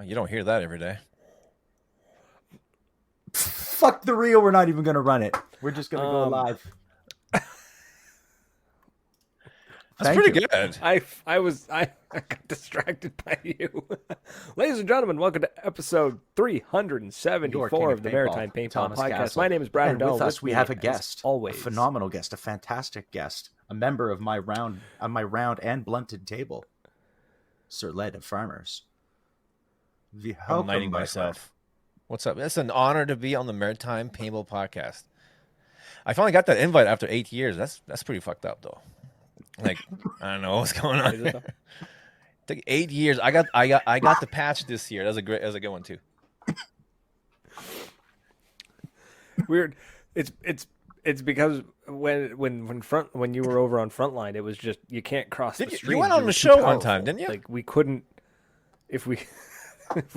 You don't hear that every day. Fuck the reel. We're not even going to run it. We're just going to go live. That's pretty good. I got distracted by you. Ladies and gentlemen, welcome to episode 374 of the Maritime Paintball Podcast. Castle. My name is Brad O'Donnell. With us, we have a guest, always a phenomenal guest, a fantastic guest, a member of my round and blunted table, Sir LeadfarmerPB. I'm lighting myself. What's up? It's an honor to be on the Maritime Paintball Podcast. I finally got that invite after 8 years. That's pretty fucked up, though. Like, I don't know what's going on. It took 8 years. I got the patch this year. That was a good one too. Weird. It's because when you were over on Frontline, it was just you can't cross the stream. You went on the show one time, didn't you? Like we couldn't if we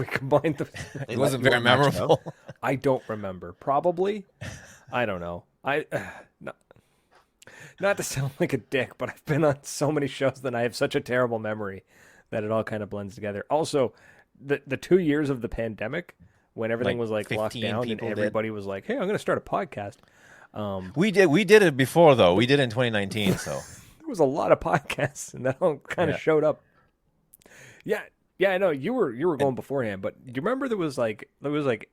combined the. It wasn't very memorable. I don't remember. Probably. I don't know. Not to sound like a dick, but I've been on so many shows that I have such a terrible memory that it all kind of blends together. Also, the 2 years of the pandemic, when everything was like locked down and everybody was like, "Hey, I'm going to start a podcast." We did it before though. We did it in 2019. So there was a lot of podcasts, and that all kind of showed up. Yeah, I know you were going beforehand, but do you remember there was like 8-9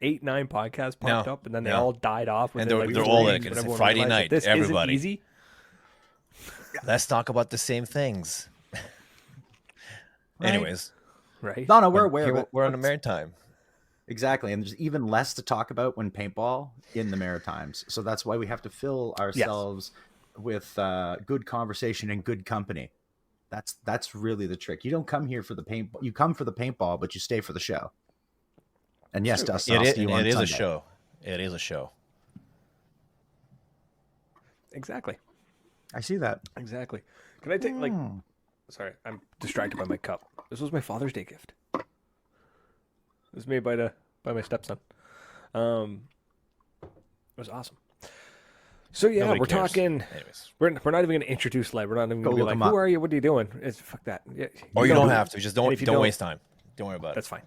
podcasts popped up, and then they all died off. And they're all like it's Friday night. This everybody. Isn't easy. Let's talk about the same things. Right. Anyways. Right. No, we're aware of it. We're on the Maritime. Exactly. And there's even less to talk about when paintball in the Maritimes. So that's why we have to fill ourselves with good conversation and good company. That's really the trick. You don't come here for the paintball. You come for the paintball, but you stay for the show. And yes, Dustin, it is a show. It is a show. Exactly. I see that. Exactly. Can I take Sorry, I'm distracted by my cup. This was my Father's Day gift. It was made by my stepson. It was awesome. So yeah, Nobody we're cares. talking. Anyways. We're not even going to introduce Led. We're not even going to be like, him up. "Who are you? What are you doing?" It's fuck that. Yeah, Or you don't have to. Just don't waste time. Don't worry about it. That's fine.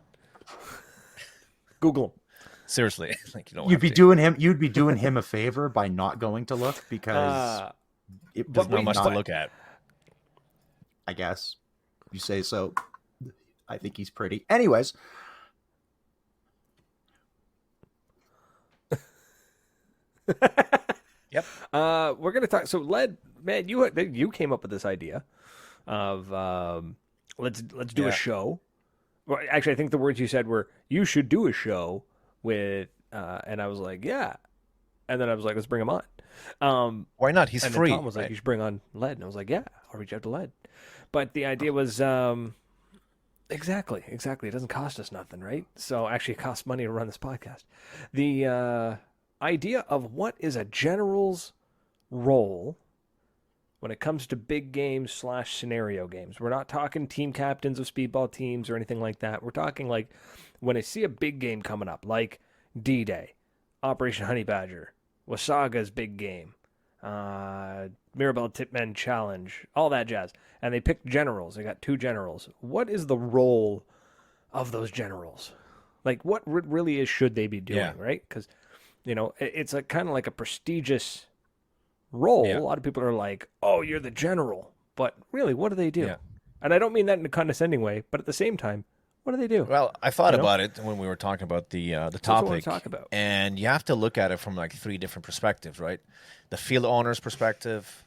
Google him. Seriously, like you don't. You'd be doing him a favor by not going to look because there's not much to look at. I guess you say so. I think he's pretty. Anyways. Yep. We're gonna talk. So, Led, man, you came up with this idea of let's do a show. Well, actually, I think the words you said were you should do a show with, and I was like, yeah, and then I was like, let's bring him on. Why not? He's free. Tom was like, you should bring on Led, and I was like, yeah, I'll reach out to Led. But the idea was exactly. It doesn't cost us nothing, right? So actually, it costs money to run this podcast. The idea of what is a general's role when it comes to big games / scenario games. We're not talking team captains of speedball teams or anything like that. We're talking like when I see a big game coming up, like D-Day, Operation Honey Badger, Wasaga's big game, Mirabelle Tipmen Challenge, all that jazz. And they picked generals. They got 2 generals. What is the role of those generals? Like, what really should they be doing, right? Because, you know, it's a kind of like a prestigious role. Yeah. A lot of people are like, oh, you're the general. But really, what do they do? Yeah. And I don't mean that in a condescending way, but at the same time, what do they do? Well, I thought about it when we were talking about the topic. That's what I want to talk about. And you have to look at it from like 3 different perspectives, right? The field owner's perspective,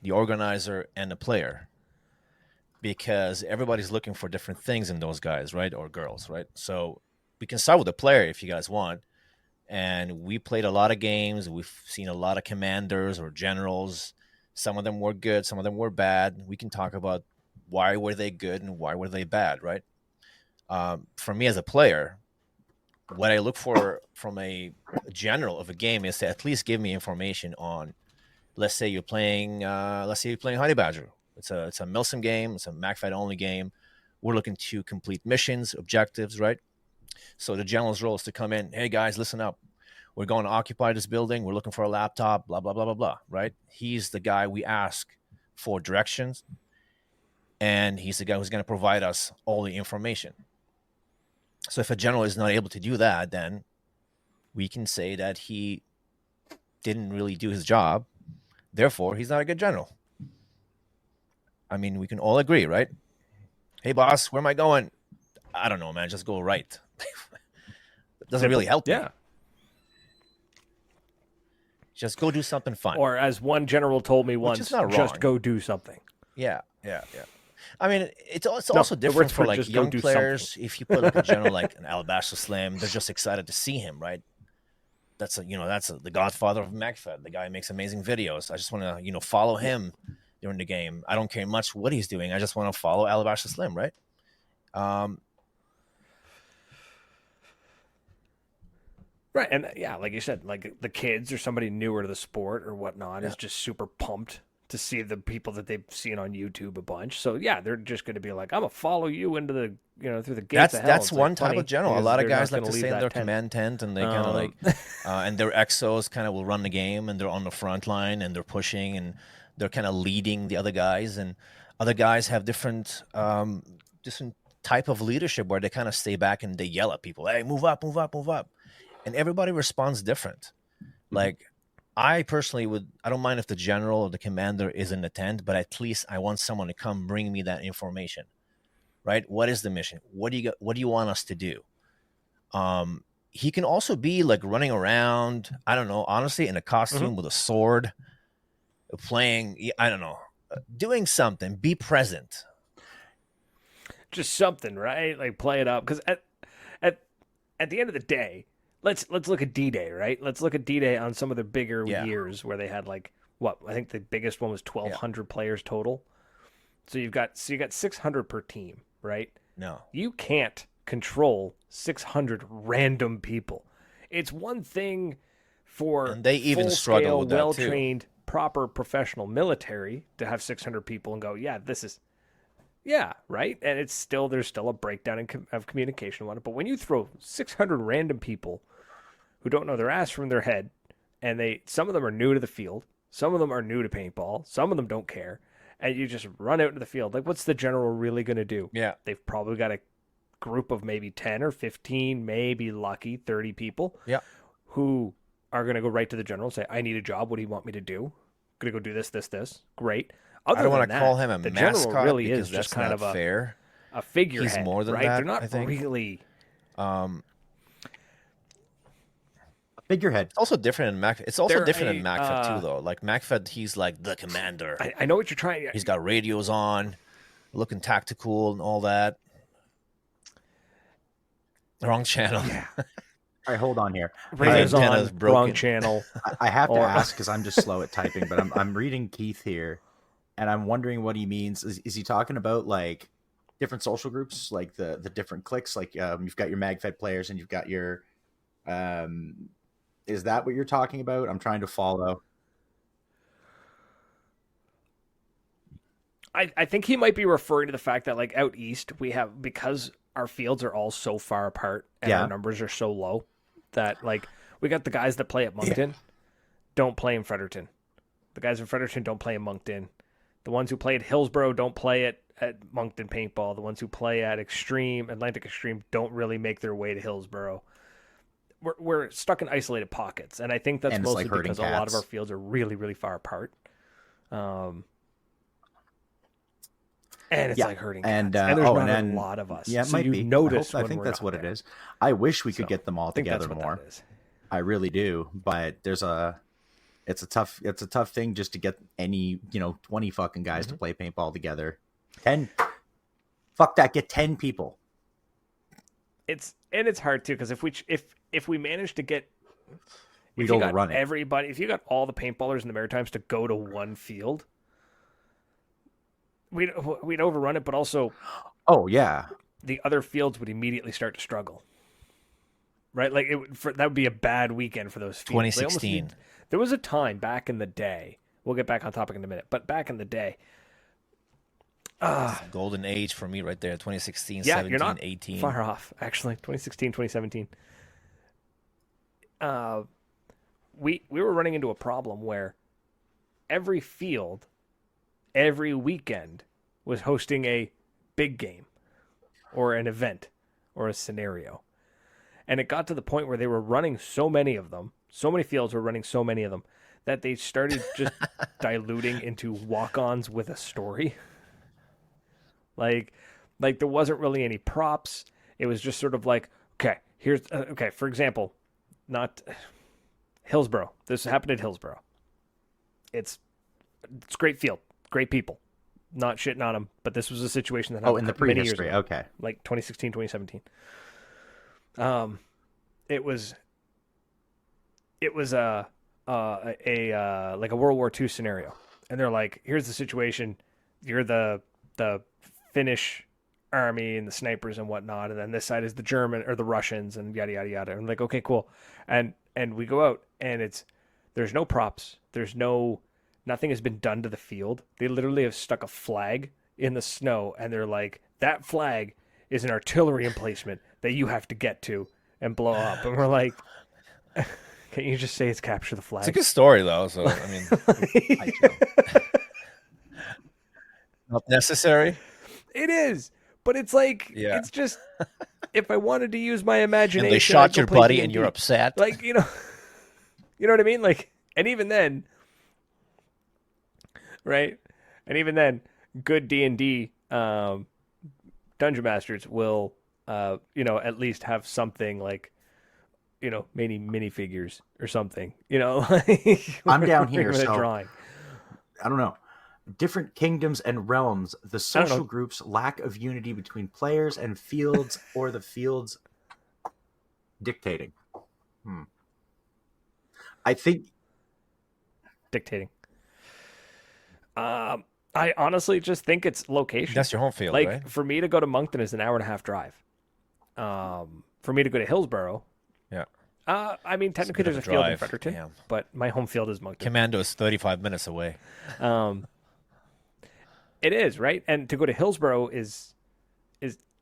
the organizer, and the player. Because everybody's looking for different things in those guys, right? Or girls, right? So we can start with the player if you guys want. And we played a lot of games. We've seen a lot of commanders or generals. Some of them were good. Some of them were bad. We can talk about why were they good and why were they bad, right? For me as a player, what I look for from a general of a game is to at least give me information on, let's say you're playing Honey Badger. It's a Milsim game. It's a MacFight only game. We're looking to complete missions, objectives, right? So the general's role is to come in. Hey guys, listen up. We're going to occupy this building. We're looking for a laptop. Blah blah blah blah blah. Right? He's the guy we ask for directions, and he's the guy who's going to provide us all the information. So if a general is not able to do that, then we can say that he didn't really do his job. Therefore, he's not a good general. I mean, we can all agree, right? Hey, boss, where am I going? I don't know, man. Just go right. It doesn't really help me. Just go do something fun. Or as one general told me once, just go do something. Yeah. I mean, it's also different for like young players. Something. If you put like a general like an Alabaster Slim, they're just excited to see him, right? That's the godfather of MagFed. The guy makes amazing videos. I just want to follow him during the game. I don't care much what he's doing. I just want to follow Alabaster Slim, right? Right, and yeah, like you said, like the kids or somebody newer to the sport or whatnot is just super pumped to see the people that they've seen on YouTube a bunch. So yeah, they're just going to be like, "I'm gonna follow you into the through the gates." That's one type of general. A lot of guys like to stay in their command tent, and they kind of like, and their exos kind of will run the game, and they're on the front line, and they're pushing, and they're kind of leading the other guys, and other guys have different type of leadership where they kind of stay back and they yell at people, "Hey, move up, move up, move up." And everybody responds different. Like, I personally I don't mind if the general or the commander is in the tent, but at least I want someone to come bring me that information, right? What is the mission? What do you want us to do? He can also be like running around, I don't know, honestly, in a costume with a sword, playing, I don't know, doing something, be present. Just something, right? Like play it up. Because at the end of the day, Let's look at D-Day, right? Let's look at D-Day on some of the bigger years where they had like I think the biggest one was 1,200 players total. So you got 600 per team, right? No, you can't control 600 random people. It's one thing for and they even struggle with that well-trained, proper professional military to have 600 people and go, this is. Yeah, right? And there's still a breakdown of communication on it. But when you throw 600 random people who don't know their ass from their head, and some of them are new to the field, some of them are new to paintball, some of them don't care, and you just run out into the field, like what's the general really going to do? Yeah. They've probably got a group of maybe 10 or 15, maybe lucky 30 people who are going to go right to the general and say, I need a job. What do you want me to do? Going to go do this, this, this. Great. I don't want to call him a mascot really because is that's just kind not of fair. A figurehead. He's more than right? that. They're not I think. Really. Figurehead. It's also different in MagFed. It's also different in MagFed too, though. Like MagFed, he's like the commander. I know what you're trying. He's got radios on, looking tactical and all that. Wrong channel. Yeah. All right, hold on here. Radios on, wrong channel. I have to ask because I'm just slow at typing, but I'm reading Keith here, and I'm wondering what he means. Is he talking about like different social groups, like the different cliques? Like you've got your MagFed players and you've got your is that what you're talking about? I'm trying to follow. I think he might be referring to the fact that like out east we have, because our fields are all so far apart and our numbers are so low that like we got the guys that play at Moncton don't play in Fredericton. The guys in Fredericton don't play in Moncton. The ones who play at Hillsborough don't play at Moncton Paintball. The ones who play at Atlantic Extreme don't really make their way to Hillsborough. We're stuck in isolated pockets, and I think that's mostly like because a lot of our fields are really, really far apart. And it's like hurting cats. And there's not a lot of us. Yeah, it might be. I think that's what it is. I wish we could get them all together more. I really do, but it's a tough thing just to get any 20 fucking guys to play paintball together. 10, fuck that, get 10 people. It's hard too, because if we manage to get we'd overrun it. Everybody, if you got all the paintballers in the Maritimes to go to one field, we'd overrun it, but also the other fields would immediately start to struggle. Right? Like that would be a bad weekend for those fields. 2016. There was a time back in the day. We'll get back on topic in a minute, but back in the day, golden age for me right there. 2016, 17, you're not 18. Far off, actually. 2016, 2017. We were running into a problem where every field, every weekend, was hosting a big game or an event or a scenario. And it got to the point where they were running so many of them, so many fields were running so many of them, that they started just diluting into walk-ons with a story. Like there wasn't really any props. It was just sort of like, okay, here's okay. For example, not Hillsborough. This happened at Hillsborough. It's great field, great people. Not shitting on them, but this was a situation that happened in the many years prehistory. ago, Okay, like 2016, 2017. It was a like a World War II scenario, and they're like, here's the situation. You're the Finnish army and the snipers and whatnot, and then this side is the German or the Russians and yada yada yada. And I'm like, okay, cool. And we go out, and there's no props. Nothing has been done to the field. They literally have stuck a flag in the snow, and they're like, that flag is an artillery emplacement that you have to get to and blow up. And we're like, can't you just say it's capture the flag? It's a good story, though. So, I mean, not necessary. It is, but it's like, it's just, if I wanted to use my imagination. And they shot your buddy and you're upset. Like, you know what I mean? Like, and even then, right? And even then, good D&D dungeon masters will, at least have something like, maybe minifigures or something, like I'm down here, with a so drawing. I don't know. Different kingdoms and realms, the social group's lack of unity between players and fields, or the fields dictating. I think dictating. I honestly just think it's location. That's your home field, like, right? For me to go to Moncton is an hour and a half drive. For me to go to Hillsborough, yeah. I mean, technically there's a field in Fredericton, but my home field is Moncton. Commando is 35 minutes away. It is, right? And to go to Hillsborough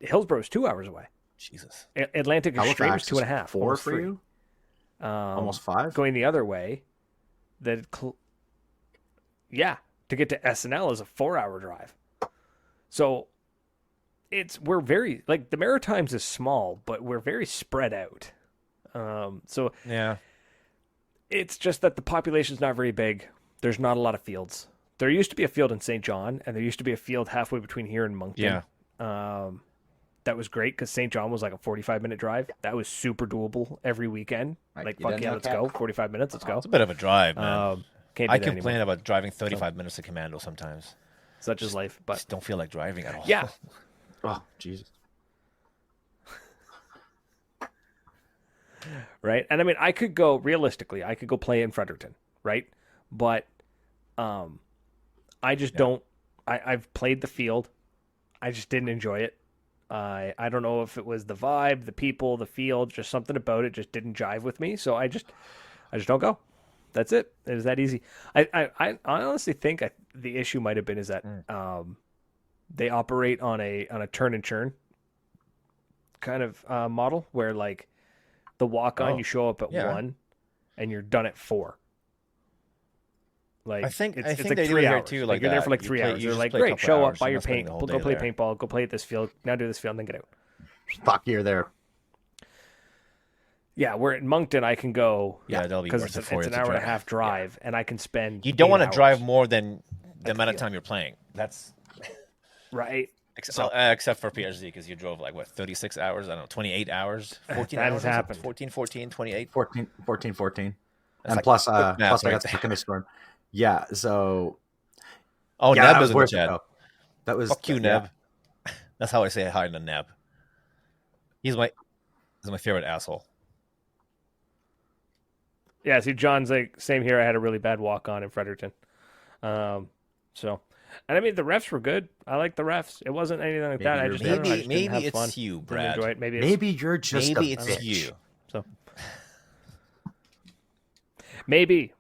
Hillsborough is 2 hours away. Jesus. Atlantic Extreme is 2.5. 4 for you? Almost 5? Going the other way, to get to SNL is a 4-hour drive. So we're very, like, the Maritimes is small, but we're very spread out. So yeah, it's just that the population's not very big. There's not a lot of fields. There used to be a field in St. John, and there used to be a field halfway between here and Moncton. Yeah. That was great because St. John was like a 45-minute drive. That was super doable every weekend. Right. Like, fuck yeah, let's go. 45 minutes, let's go. It's a bit of a drive, man. I complain about driving 35 minutes to Commando sometimes. Such is life, but just don't feel like driving at all. Yeah. Oh, Jesus. Right? And I mean, I could go play in Fredericton, right? But I just don't. I've played the field. I just didn't enjoy it. I don't know if it was the vibe, the people, the field, just something about it just didn't jive with me. So I just don't go. That's it. It is that easy. I honestly think the issue might have been is that they operate on a turn and churn kind of model where, like, the walk-on, you show up at 1 and you're done at 4. Like, I think it's they like do 3 it here hours. too. Like, you're there for like 3 hours. You're like, great, show up, buy your paint, go play paintball, go play at this field, now do this field, and then get out. Fuck, you're there. Yeah, where at Moncton I can go. Yeah, that'll be because worth it's it for an you. hour and a half drive, and I can spend. You don't want to 8 drive hours more than the at amount the of time you're playing. That's right. Except for PhD, because you drove like 36 hours. I don't know, 28 hours, 14 that hours. Has happened. 14, 28. 14. And like plus, math I right got stuck in the storm. Yeah, so. Oh, yeah, Neb is in the chat. That was fuck you, Neb. That's how I say hi to Neb. He's my favorite asshole. Yeah, see, John's like, same here. I had a really bad walk-on in Fredericton. So, and I mean, the refs were good. I like the refs. It wasn't anything like that. I just maybe didn't have fun. it's you, Brad. Enjoy it. Maybe you're just maybe a it's bitch. you. So maybe.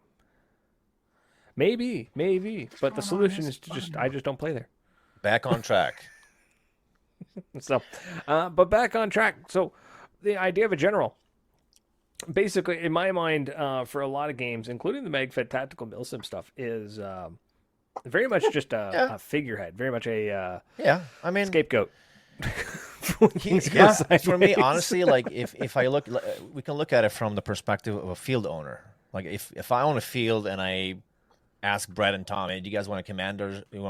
But the solution is to I just don't play there. Back on track. So, but back on track. So, the idea of a general, basically, in my mind, for a lot of games, including the MagFed Tactical Milsim stuff, is very much just a figurehead, very much a I mean, scapegoat. For me, honestly, like if I look, we can look at it from the perspective of a field owner. Like if I own a field and I ask Brett and Tom, hey, do you guys want to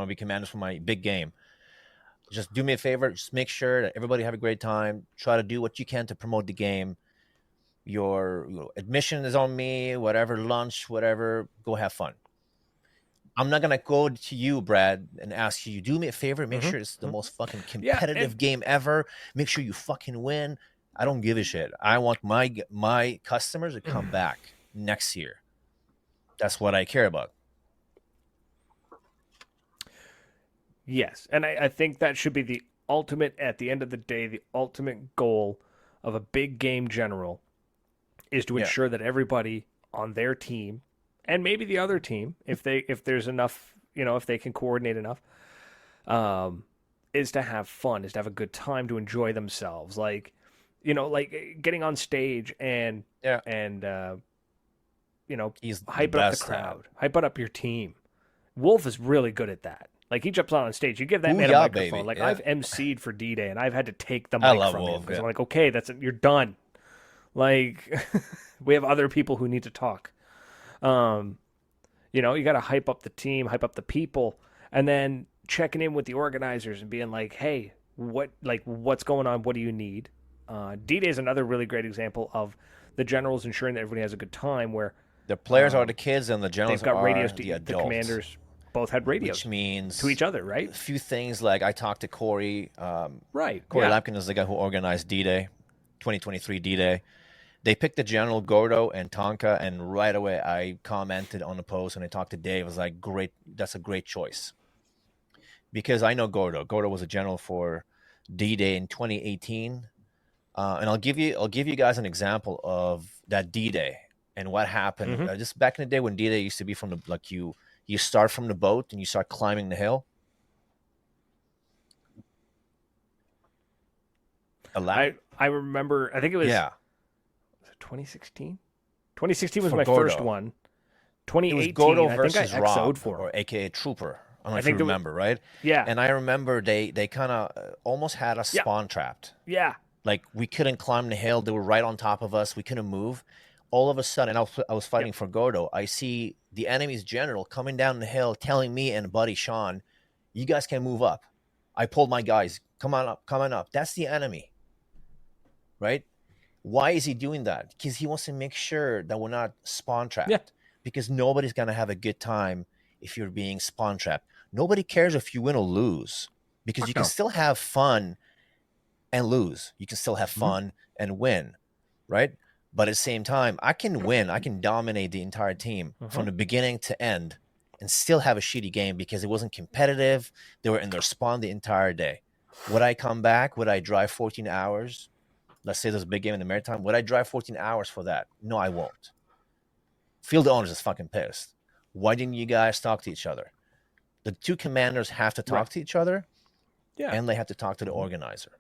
be commanders for my big game? Just do me a favor. Just make sure that everybody have a great time. Try to do what you can to promote the game. Your admission is on me, whatever, lunch, whatever, go have fun. I'm not going to go to you, Brad, and ask you, do me a favor, make sure it's the most fucking competitive game ever. Make sure you fucking win. I don't give a shit. I want my customers to come back next year. That's what I care about. Yes, and I think that should be the ultimate, at the end of the day, the ultimate goal of a big game general is to ensure that everybody on their team, and maybe the other team, if there's enough, if they can coordinate enough, is to have fun, is to have a good time, to enjoy themselves, like getting on stage and hype up the crowd, hype up your team. Wolf is really good at that. Like, he jumps on stage. You give that man a microphone. Baby. Like, I've emceed for D-Day, and I've had to take the mic from him. Because I'm like, okay, that's it. You're done. Like, we have other people who need to talk. You got to hype up the team, hype up the people, and then checking in with the organizers and being like, hey, what's going on? What do you need? D-Day is another really great example of the generals ensuring that everybody has a good time, where the players are the kids and the generals they've got are radios the to adults. the commanders. Both had radios, which means to each other, right? A few things, like I talked to Corey. Right. Corey Lampkin is the guy who organized D-Day, 2023 D-Day. They picked the general Gordo and Tonka, and right away I commented on the post and I talked to Dave. I was like, great, that's a great choice. Because I know Gordo. Gordo was a general for D-Day in 2018. And I'll give you guys an example of that D-Day and what happened. Just back in the day when D-Day used to be from the, like, you start from the boat and you start climbing the hill. I remember, I think it was, was it 2016? 2016 was my Gordo. First one. 2018, it was Gordo I versus think I XO'd Rob, for him. or AKA Trooper. I don't know if you remember, right? Yeah. And I remember they kind of almost had us spawn trapped. Yeah. Like, we couldn't climb the hill. They were right on top of us. We couldn't move. All of a sudden, I was fighting for Gordo. I see the enemy's general coming down the hill, telling me and buddy Sean, you guys can move up. I pulled my guys. Come on up. That's the enemy. Right? Why is he doing that? Because he wants to make sure that we're not spawn trapped. Yeah. Because nobody's going to have a good time if you're being spawn trapped. Nobody cares if you win or lose, because you can still have fun and lose. You can still have fun and win, right? But at the same time, I can win. I can dominate the entire team from the beginning to end and still have a shitty game because it wasn't competitive. They were in their spawn the entire day. Would I come back? Would I drive 14 hours? Let's say there's a big game in the Maritime. Would I drive 14 hours for that? No, I won't. Field owners is fucking pissed. Why didn't you guys talk to each other? The two commanders have to talk to each other, and they have to talk to the organizer.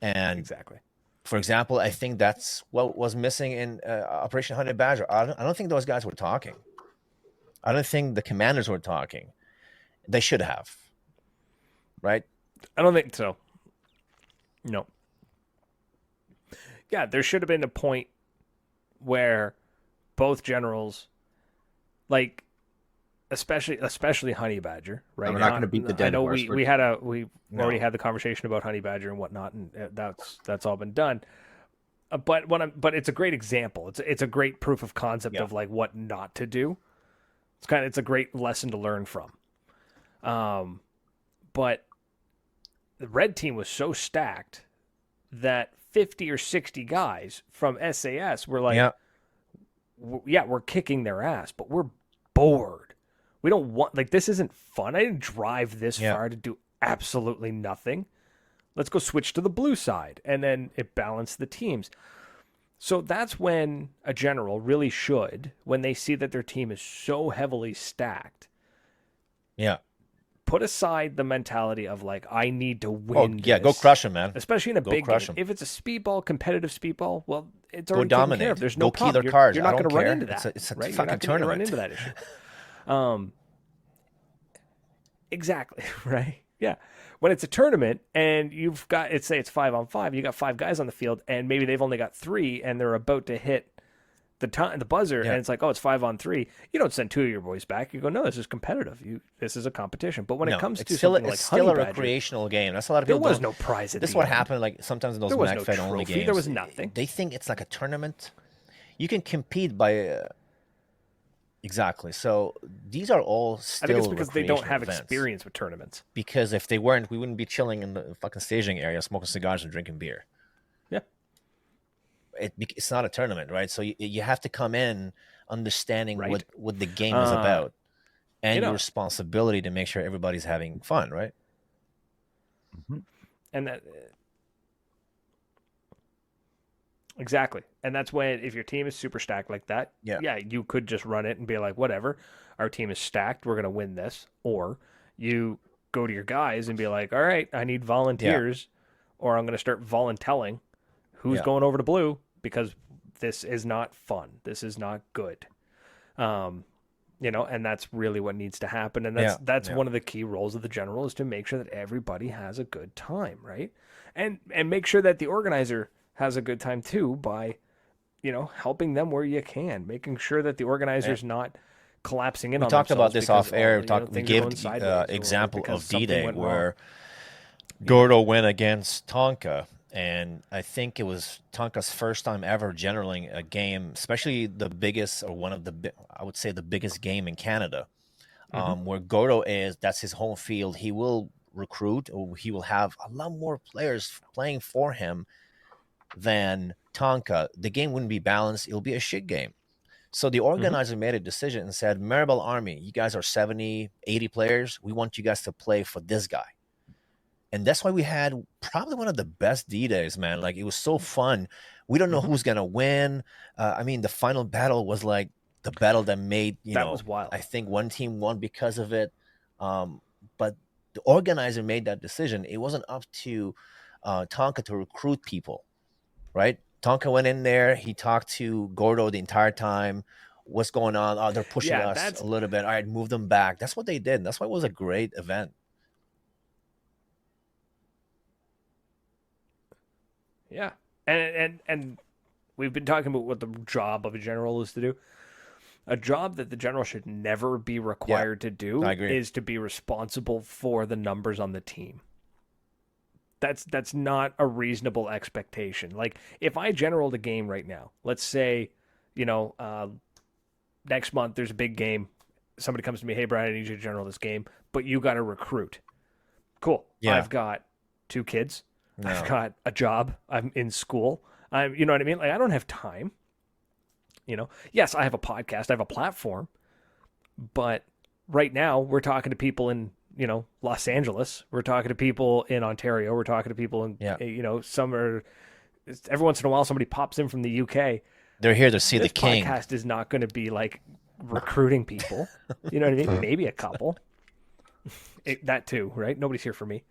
And exactly. For example, I think that's what was missing in Operation Honey Badger. I don't think those guys were talking. I don't think the commanders were talking. They should have, right? I don't think so. No. Yeah, there should have been a point where both generals, like, especially Honey Badger, right? We're not going to beat the dead horse. We already had the conversation about Honey Badger and whatnot, and that's all been done. But it's a great example. It's a great proof of concept of like what not to do. It's a great lesson to learn from. But the red team was so stacked that 50 or 60 guys from SAS were like, we're kicking their ass, but we're bored. We don't want, like, this isn't fun. I didn't drive this far to do absolutely nothing. Let's go switch to the blue side. And then it balanced the teams. So that's when a general really should, when they see that their team is so heavily stacked, put aside the mentality of, like, I need to win this. Go crush them, man. Especially in a big game. If it's a speedball, competitive speedball, well, it's already go taken care of. There's no problem. Key their cards. You're not going to run into that. It's a right? fucking tournament. Run into that issue. Exactly, right? Yeah. When it's a tournament and you've got, say it's 5-on-5, you got 5 guys on the field and maybe they've only got 3 and they're about to hit the buzzer and it's like, oh, it's 5-on-3. You don't send 2 of your boys back. You go, no, this is competitive. This is a competition. But when it comes to something like still Honey a Badger, recreational game. That's a lot of people. there was no prize at This is the what end. happened. Like sometimes in those There was no MACFed only trophy. games, There was nothing. They think it's like a tournament. You can compete by. Exactly. So these are all still. I think it's because they don't have events. experience with tournaments. Because if they weren't, we wouldn't be chilling in the fucking staging area, smoking cigars and drinking beer. Yeah. It's not a tournament, right? So you have to come in understanding Right. what the game is about, and you know- your responsibility to make sure everybody's having fun, right? Mm-hmm. And that exactly. And that's when, if your team is super stacked like that, Yeah. you could just run it and be like, whatever, our team is stacked, we're gonna win this. Or you go to your guys and be like, all right, I need volunteers, or I'm gonna start voluntelling who's Yeah. going over to blue because this is not fun. This is not good. And that's really what needs to happen. And that's one of the key roles of the general, is to make sure that everybody has a good time, right? And make sure that the organizer has a good time too by, helping them where you can, making sure that the organizer's not collapsing in We on talked about themselves this off because, air. things We are gave going the sideways or example because of something D-Day went where wrong. Gordo went against Tonka, and I think it was Tonka's first time ever generaling a game, especially the biggest, or one of the, I would say the biggest game in Canada, where Gordo that's his home field. He will recruit, or he will have a lot more players playing for him than Tonka. The game wouldn't be balanced. It'll be a shit game. So the organizer made a decision and said, Maribel Army, you guys are 70, 80 players. We want you guys to play for this guy. And that's why we had probably one of the best D-Days, man. Like, it was so fun. We don't know who's going to win. I mean, the final battle was like the battle that made, That was wild. I think one team won because of it. But the organizer made that decision. It wasn't up to Tonka to recruit people, right? Tonka went in there. He talked to Gordo the entire time. What's going on? Oh, they're pushing us a little bit. All right, move them back. That's what they did. That's why it was a great event. Yeah. And we've been talking about what the job of a general is to do. A job that the general should never be required to do is to be responsible for the numbers on the team. That's not a reasonable expectation. Like, if I generaled a game right now, let's say, next month there's a big game. Somebody comes to me, hey, Brian, I need you to general this game, but you got to recruit. Cool. Yeah. I've got 2 kids. No. I've got a job. I'm in school. You know what I mean? Like, I don't have time. Yes, I have a podcast. I have a platform. But right now, we're talking to people in, Los Angeles. We're talking to people in Ontario. We're talking to people in, every once in a while, somebody pops in from the UK. They're here to see the king. This podcast is not going to be like recruiting people. You know what I mean? Maybe a couple. That too, right? Nobody's here for me.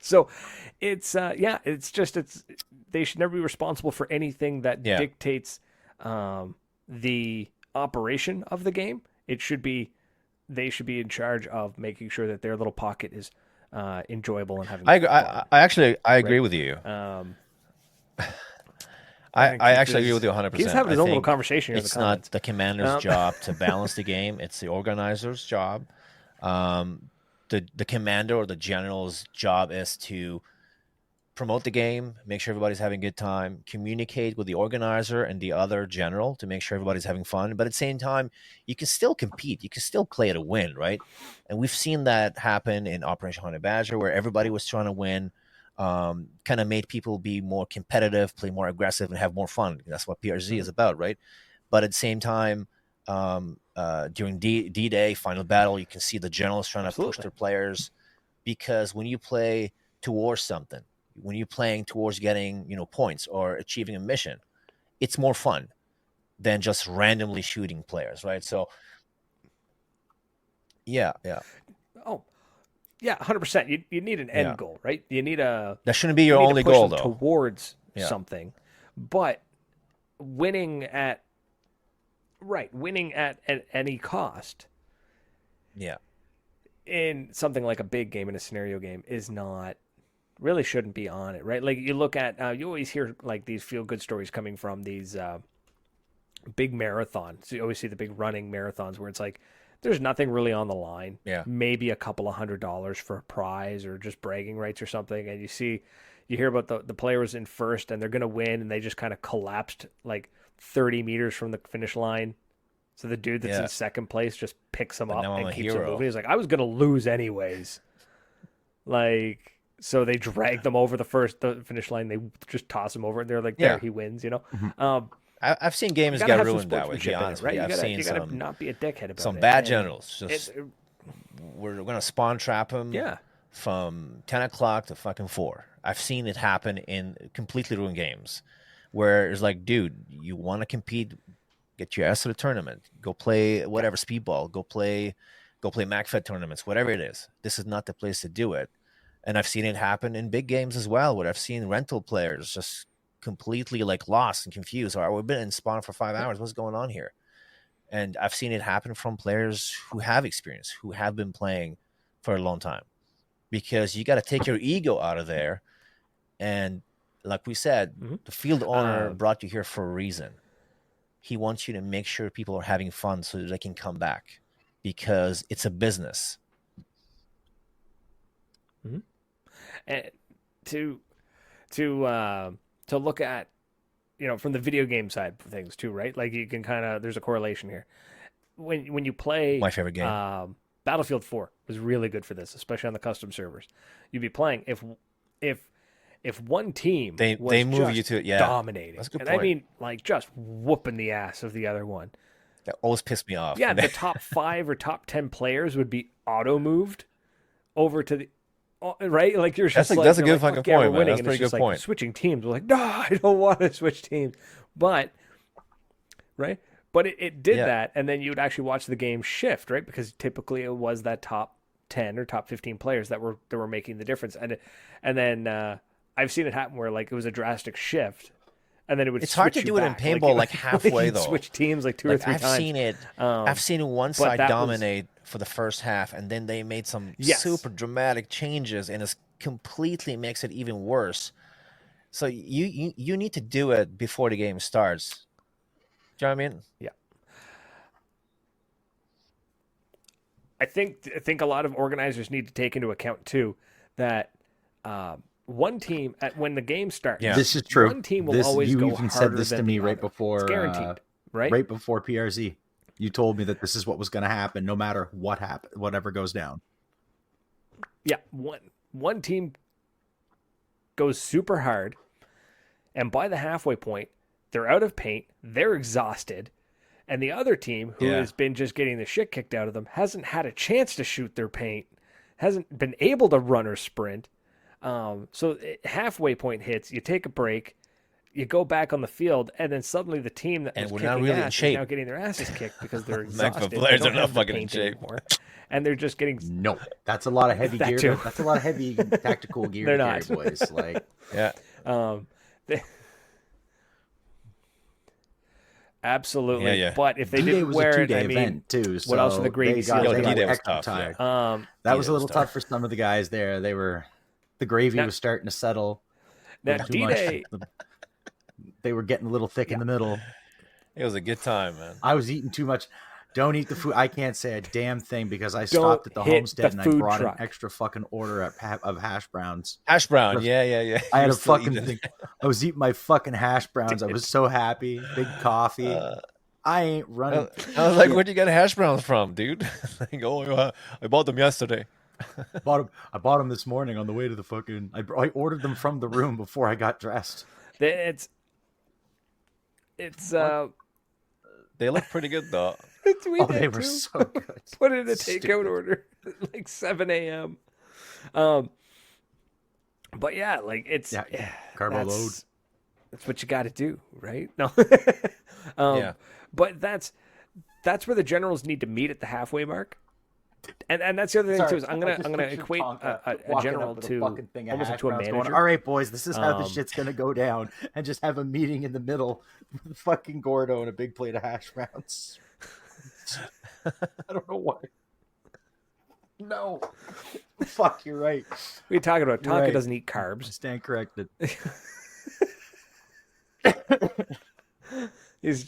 So it's they should never be responsible for anything that dictates the operation of the game. They should be in charge of making sure that their little pocket is enjoyable and having fun. I agree with you. I actually agree with you 100%. He's having his own little conversation here. It's not the commander's job to balance the game. It's the organizer's job. The commander or the general's job is to promote the game, make sure everybody's having a good time, communicate with the organizer and the other general to make sure everybody's having fun. But at the same time, you can still compete. You can still play to win, right? And we've seen that happen in Operation Honey Badger, where everybody was trying to win, kind of made people be more competitive, play more aggressive, and have more fun. That's what PRZ is about, right? But at the same time, during D-Day, Final Battle, you can see the generals trying to push their players, because when you play towards something, when you're playing towards getting, points or achieving a mission, it's more fun than just randomly shooting players, right? So, yeah. Oh, yeah, 100%. You need an end goal, right? You need that shouldn't be your only goal, though. Towards something, but winning at any cost. Yeah. in something like a big game, in a scenario game, is not really shouldn't be on it, right? Like you look at, you always hear like these feel good stories coming from these big marathons. So you always see the big running marathons where it's like there's nothing really on the line. Yeah. Maybe a couple of $100 for a prize or just bragging rights or something. And you hear about the players in first and they're going to win and they just kind of collapsed like 30 meters from the finish line. So the dude that's in second place just picks him up and keeps him moving. He's like, I was going to lose anyways. Like, so they drag them over the finish line. They just toss him over and they're like, there, he wins, you know? Mm-hmm. I've seen games get ruined that way, to be honest, right? I've seen you gotta not be a dickhead about some it. bad generals. We're going to spawn trap them from 10 o'clock to fucking 4. I've seen it happen in completely ruined games where it's like, dude, you want to compete, get your ass to the tournament, go play whatever, speedball, go play MacFed tournaments, whatever it is. This is not the place to do it. And I've seen it happen in big games as well, where I've seen rental players just completely like lost and confused. Or we've been in spawn for 5 hours. What's going on here? And I've seen it happen from players who have experience, who have been playing for a long time, because you got to take your ego out of there. And like we said, the field owner brought you here for a reason. He wants you to make sure people are having fun so that they can come back, because it's a business. And to look at, you know, from the video game side of things too, right? Like you can kind of, there's a correlation here. When you play my favorite game, Battlefield 4 was really good for this, especially on the custom servers. You'd be playing if one team they move you to dominating. That's a good and point. I mean, like just whooping the ass of the other one. That always pissed me off. Yeah, the top 5 or top 10 players would be auto moved over to the right. Like you're just that's a good fucking point, man. That's a pretty good point. Switching teams, we're like, no, I don't want to switch teams, but right. But it did that, and then you would actually watch the game shift, right? Because typically it was that top 10 or top 15 players that were making the difference, and then I've seen it happen where like it was a drastic shift, and then it would. It's hard to do it in paintball like halfway though. Switch teams like 2 or 3 times. I've seen one side dominate for the first half, and then they made some super dramatic changes, and it completely makes it even worse. So you need to do it before the game starts. Do you know what I mean? Yeah. I think a lot of organizers need to take into account too that one team when the game starts. Yeah. This is true. One team will always go harder. You even said this to me right before. It's guaranteed, right? Right before PRZ, you told me that this is what was going to happen, no matter what happen, whatever goes down. Yeah, one team goes super hard, and by the halfway point, they're out of paint, they're exhausted. And the other team, who has been just getting the shit kicked out of them, hasn't had a chance to shoot their paint, hasn't been able to run or sprint. So halfway point hits, you take a break, you go back on the field, and then suddenly the team that was kicking ass is now getting their asses kicked because they're exhausted. The players are not fucking in shape anymore. And they're just getting... No, that's a lot of heavy gear. Too. That's a lot of heavy tactical gear they're to not. carry, boys. Like, Absolutely. Yeah. But if they D-Day didn't was wear a it, two-day I mean, event too, so what else are the gravy seals? D-Day was extra tough. tired. Yeah. That was a little tough for some of the guys there. The gravy was starting to settle. Now, D-Day, they were getting a little thick in the middle. It was a good time, man. I was eating too much. Don't eat the food. I can't say a damn thing because I stopped at the homestead and I brought an extra fucking order of hash browns. Hash brown, yeah. I had a fucking thing. I was eating my fucking hash browns. I was so happy. Big coffee. I ain't running. I was like, where'd you get hash browns from, dude? Like, I bought them yesterday. I bought them this morning on the way to the fucking... I ordered them from the room before I got dressed. It's they look pretty good though. They were so good. Put in a takeout order at like 7 a.m. But yeah, like it's carbo load. That's what you got to do, right? No, yeah. But that's where the generals need to meet at the halfway mark. And that's the other thing too is I'm gonna equate a general to almost like to a manager. Going, all right, boys, this is how the shit's gonna go down, and just have a meeting in the middle with fucking Gordo and a big plate of hash browns. I don't know why. No. Fuck, you're right. What are you talking about? Tonka Right. doesn't eat carbs. Stand corrected. He's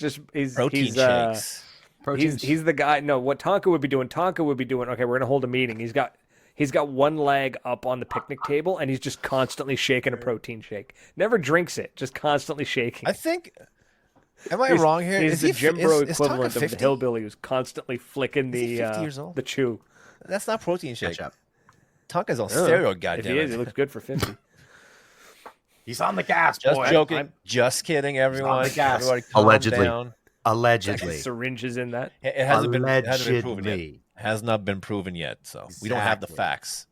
Protein shakes. He's the guy. No, what Tonka would be doing. Okay, we're gonna hold a meeting. He's got one leg up on the picnic table, and he's just constantly shaking a protein shake. Never drinks it, just constantly shaking. I think. Am I wrong here? He's the gym bro is Tonka equivalent of 50? the hillbilly who's constantly flicking Is he the 50 years old? the chew. That's not protein shake. Catch up. Tonka's on steroid, If goddamn he it. is, he looks good for 50. He's on the gas, Just boy. joking. Just kidding, everyone. the gas. Everybody calm Allegedly. down. Allegedly. Syringes in that. It hasn't been proven yet. Allegedly. Has not been proven yet, so we don't have the Exactly. facts.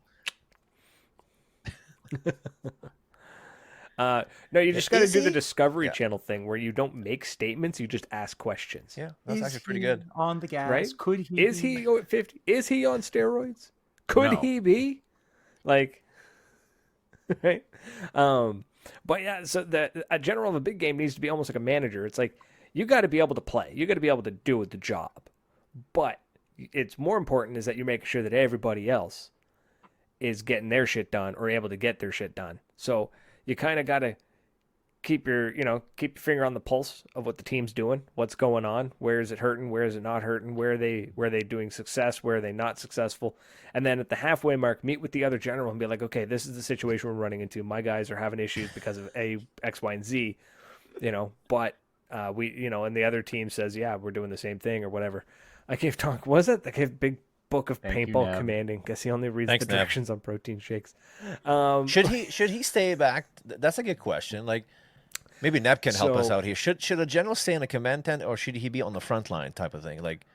No, you just got to Is do the he? Discovery Yeah. Channel thing where you don't make statements, you just ask questions. Yeah, that's Is actually pretty he good. on the gas? Right? Could he? Is he at 50? Is he on steroids? Could No. he be? Like, right? But yeah, so a general of a big game needs to be almost like a manager. It's like you got to be able to play. You got to be able to do the job. But it's more important is that you're making sure that everybody else is getting their shit done or able to get their shit done. So you kind of got to keep your finger on the pulse of what the team's doing, what's going on, where is it hurting, where is it not hurting, where are they doing success, where are they not successful, and then at the halfway mark, meet with the other general and be like, okay, this is the situation we're running into. My guys are having issues because of X, Y, and Z, but we, and the other team says, yeah, we're doing the same thing or whatever. I gave big book of Thank you, paintball Nev. commanding. Guess he only reads Thanks, the Nev. directions on protein shakes. Should he stay back? That's a good question. Like, maybe Neb can help us So- out here. Should a general stay in a command tent, or should he be on the front line type of thing? Like,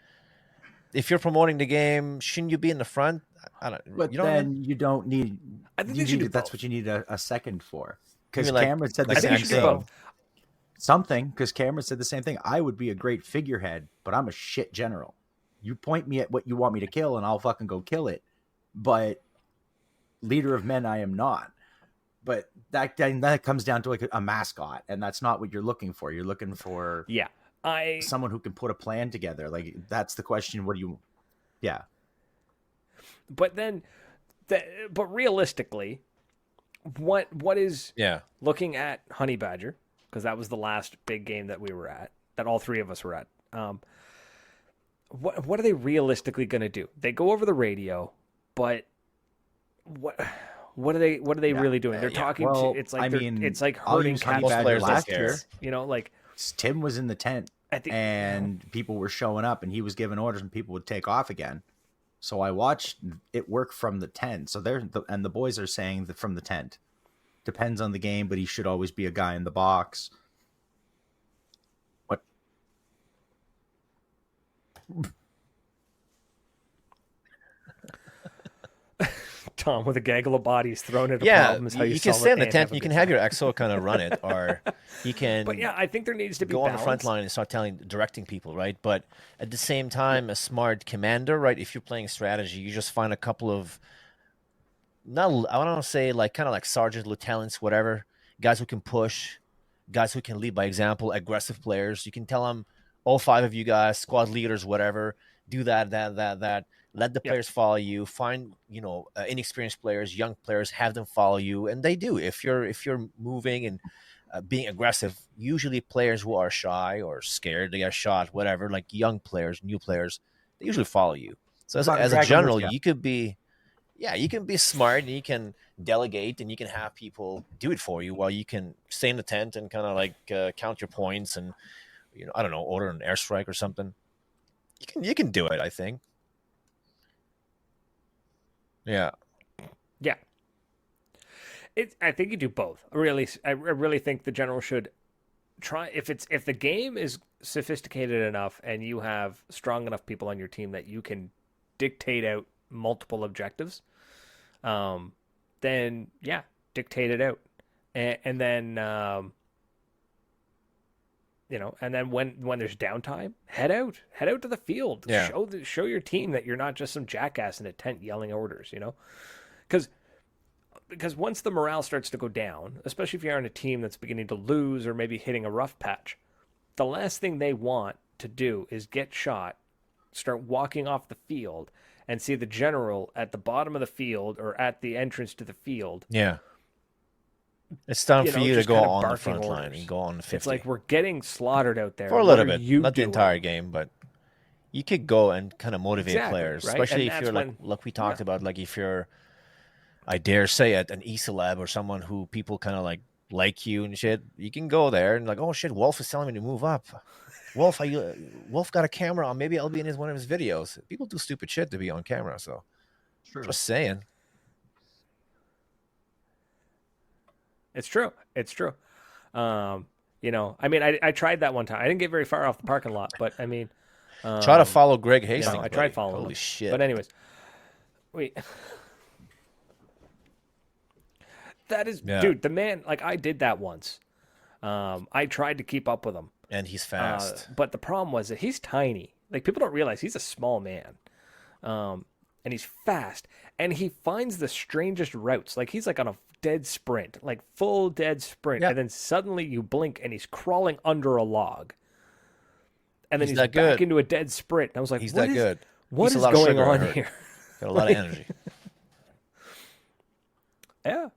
if you're promoting the game, shouldn't you be in the front? I don't. But You know what I mean? then you don't need. I think you they should need- do that's both. what you need a second for. Because You mean like- Cameron said the like I think same you should do thing. both. Something, because Cameron said the same thing. I would be a great figurehead, but I'm a shit general. You point me at what you want me to kill, and I'll fucking go kill it. But leader of men, I am not. But that comes down to like a mascot, and that's not what you're looking for. You're looking for Yeah. someone who can put a plan together. Like that's the question. What do you? Yeah. But then, but realistically, what is Yeah. looking at Honey Badger, because that was the last big game that we were at, that all three of us were at. What are they realistically going to do? They go over the radio, but what are they Yeah. really doing? They're Yeah. talking Well, to. It's like I they're- mean, it's like I'll hurting use Honey cattle Badger players last like year. this. Like Tim was in the tent, I think, and people were showing up, and he was giving orders, and people would take off again. So I watched it work from the tent. So and the boys are saying that from the tent. Depends on the game, but he should always be a guy in the box. What? Tom with a gaggle of bodies thrown at a Yeah, problem is how you can solve stay it in the and tent. a You good can have time. your EXO kind of run it, or he can. But yeah, I think there needs to be go on the front balance. line and start directing people, right? But at the same time, a smart commander, right? If you're playing strategy, you just find a couple of I want to say like kind of like sergeants, lieutenants, whatever, guys who can push, guys who can lead by example, aggressive players. You can tell them, all five of you guys, squad leaders, whatever, do that. Let the Yep. players follow you. Find inexperienced players, young players, have them follow you, and they do. If you're moving and being aggressive, usually players who are shy or scared, they get shot, whatever, like young players, new players, they usually follow you. So as a general, you can be smart and you can delegate and you can have people do it for you while you can stay in the tent and kind of like count your points and I don't know, order an airstrike or something. You can do it, I think. Yeah. Yeah. I think you do both. I really think the general should try if the game is sophisticated enough and you have strong enough people on your team that you can dictate out multiple objectives, then yeah, dictate it out. And then and then when there's downtime, head out to the field. Yeah. Show your team that you're not just some jackass in a tent yelling orders, because once the morale starts to go down, especially if you're on a team that's beginning to lose or maybe hitting a rough patch, the last thing they want to do is get shot, start walking off the field, and see the general at the bottom of the field or at the entrance to the field. Yeah. It's time for you to just go kind of on the barking front line orders. and go on the 50. It's like we're getting slaughtered out there. For a What little are bit, you not the doing? entire game, but you could go and kind of motivate Exactly, players, right? especially And if you're that's like we talked about, like if you're, I dare say, at an Ecelab or someone who people kind of like you and shit. You can go there and like, oh shit, Wolf is telling me to move up. Wolf, Wolf got a camera on. Maybe I'll be in one of his videos. People do stupid shit to be on camera, so True. just saying. It's true. It's true. You know, I mean, I tried that one time. I didn't get very far off the parking lot, but I mean, Try to follow Greg Hastings. I tried following Holy him. shit! But anyways, that is, dude, the man. Like I did that once. I tried to keep up with him, and he's fast. but the problem was that he's tiny. Like people don't realize he's a small man, and he's fast, and he finds the strangest routes. Like he's like on a dead sprint, like full dead sprint, and then suddenly you blink and he's crawling under a log, and then he's back into a dead sprint. And I was like, he's that good. What is going on here? Got a lot of energy. Yeah.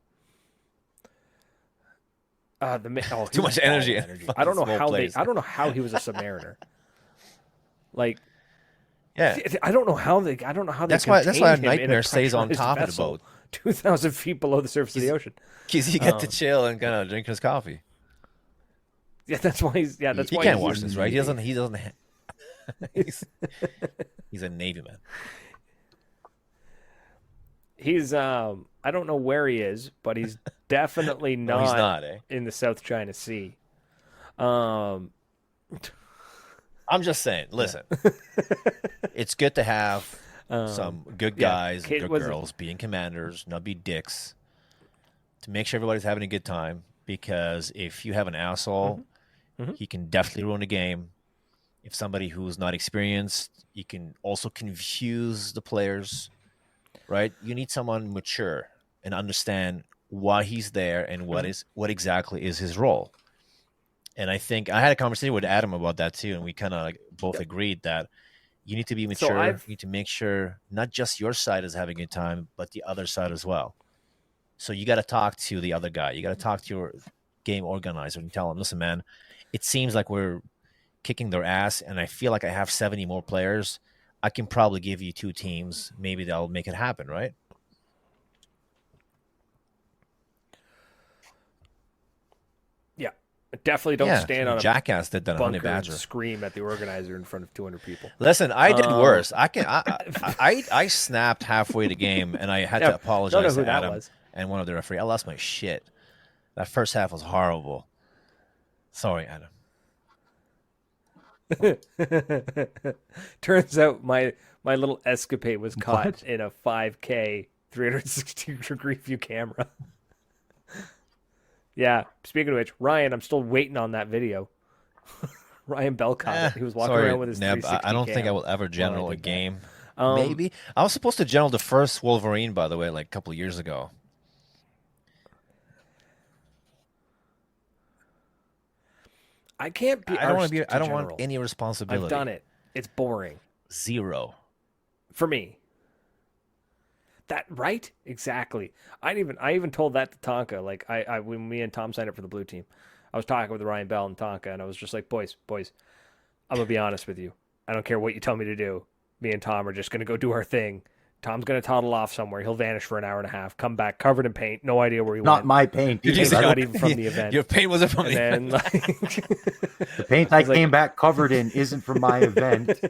Too much energy. I don't know how I don't know how he was a Submariner. Like, yeah, I don't know how they. That's why a Nightmare stays on top of the boat, 2,000 feet below the surface of the ocean. Because you get to chill and kind of drink his coffee. Yeah, that's why he's. Yeah, that's he why can't watch this, right? He doesn't. He's a Navy man. He's I don't know where he is, but he's definitely not, he's not in the South China Sea. I'm just saying, listen. It's good to have some good guys and good girls being commanders, not be dicks, to make sure everybody's having a good time, because if you have an asshole, he can definitely ruin the game. If somebody who's not experienced, you can also confuse the players. Right? You need someone mature and understand why he's there and what exactly is his role. And I think I had a conversation with Adam about that too, and we kind of both agreed that you need to be mature. You need to make sure not just your side is having a good time, but the other side as well. So you got to talk to the other guy. You got to talk to your game organizer and tell him, listen, man, it seems like we're kicking their ass, and I feel like I have 70 more players. I can probably give you 2 teams. Maybe that'll make it happen, right? Yeah. Definitely don't stand on a jackass did that on Honey bunker and Badger. scream at the organizer in front of 200 people. Listen, I did worse. I snapped halfway the game, and I had to apologize to Adam and one of the referees. I lost my shit. That first half was horrible. Sorry, Adam. Turns out my little escapade was caught in a 5K 360-degree view camera. Yeah, speaking of which, Ryan, I'm still waiting on that video. Ryan Bell caught it. He was walking around with his 360 I don't cam. think I will ever general a game. Maybe. I was supposed to general the first Wolverine, by the way, like a couple of years ago. I can't be. I don't want any responsibility. I've done it. It's boring. 0 for me. That right? Exactly. I even told that to Tonka. Like when me and Tom signed up for the blue team, I was talking with Ryan Bell and Tonka, and I was just like, boys, I'm gonna be honest with you. I don't care what you tell me to do. Me and Tom are just gonna go do our thing. Tom's going to toddle off somewhere. He'll vanish for an hour and a half, come back covered in paint, no idea where he went. Not my paint. He's not even from the event. Your paint wasn't from the event. The paint I came back covered in isn't from my event.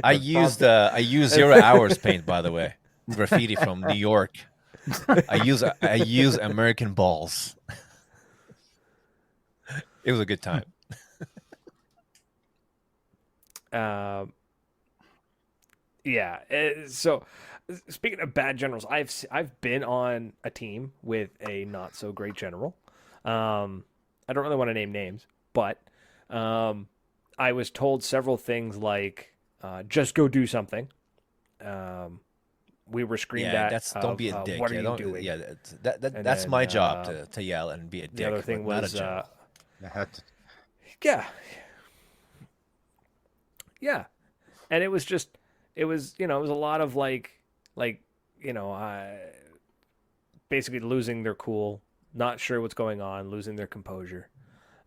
I used 0 hours paint, by the way. Graffiti from New York. I use American balls. It was a good time. Yeah. So speaking of bad generals, I've been on a team with a not so great general. I don't really want to name names, but I was told several things like just go do something. We were screamed at. Don't be a dick. What are you doing? Yeah, that's my job to yell and be a dick. The other thing was yeah, and it was a lot of like like, basically losing their cool, not sure what's going on, losing their composure.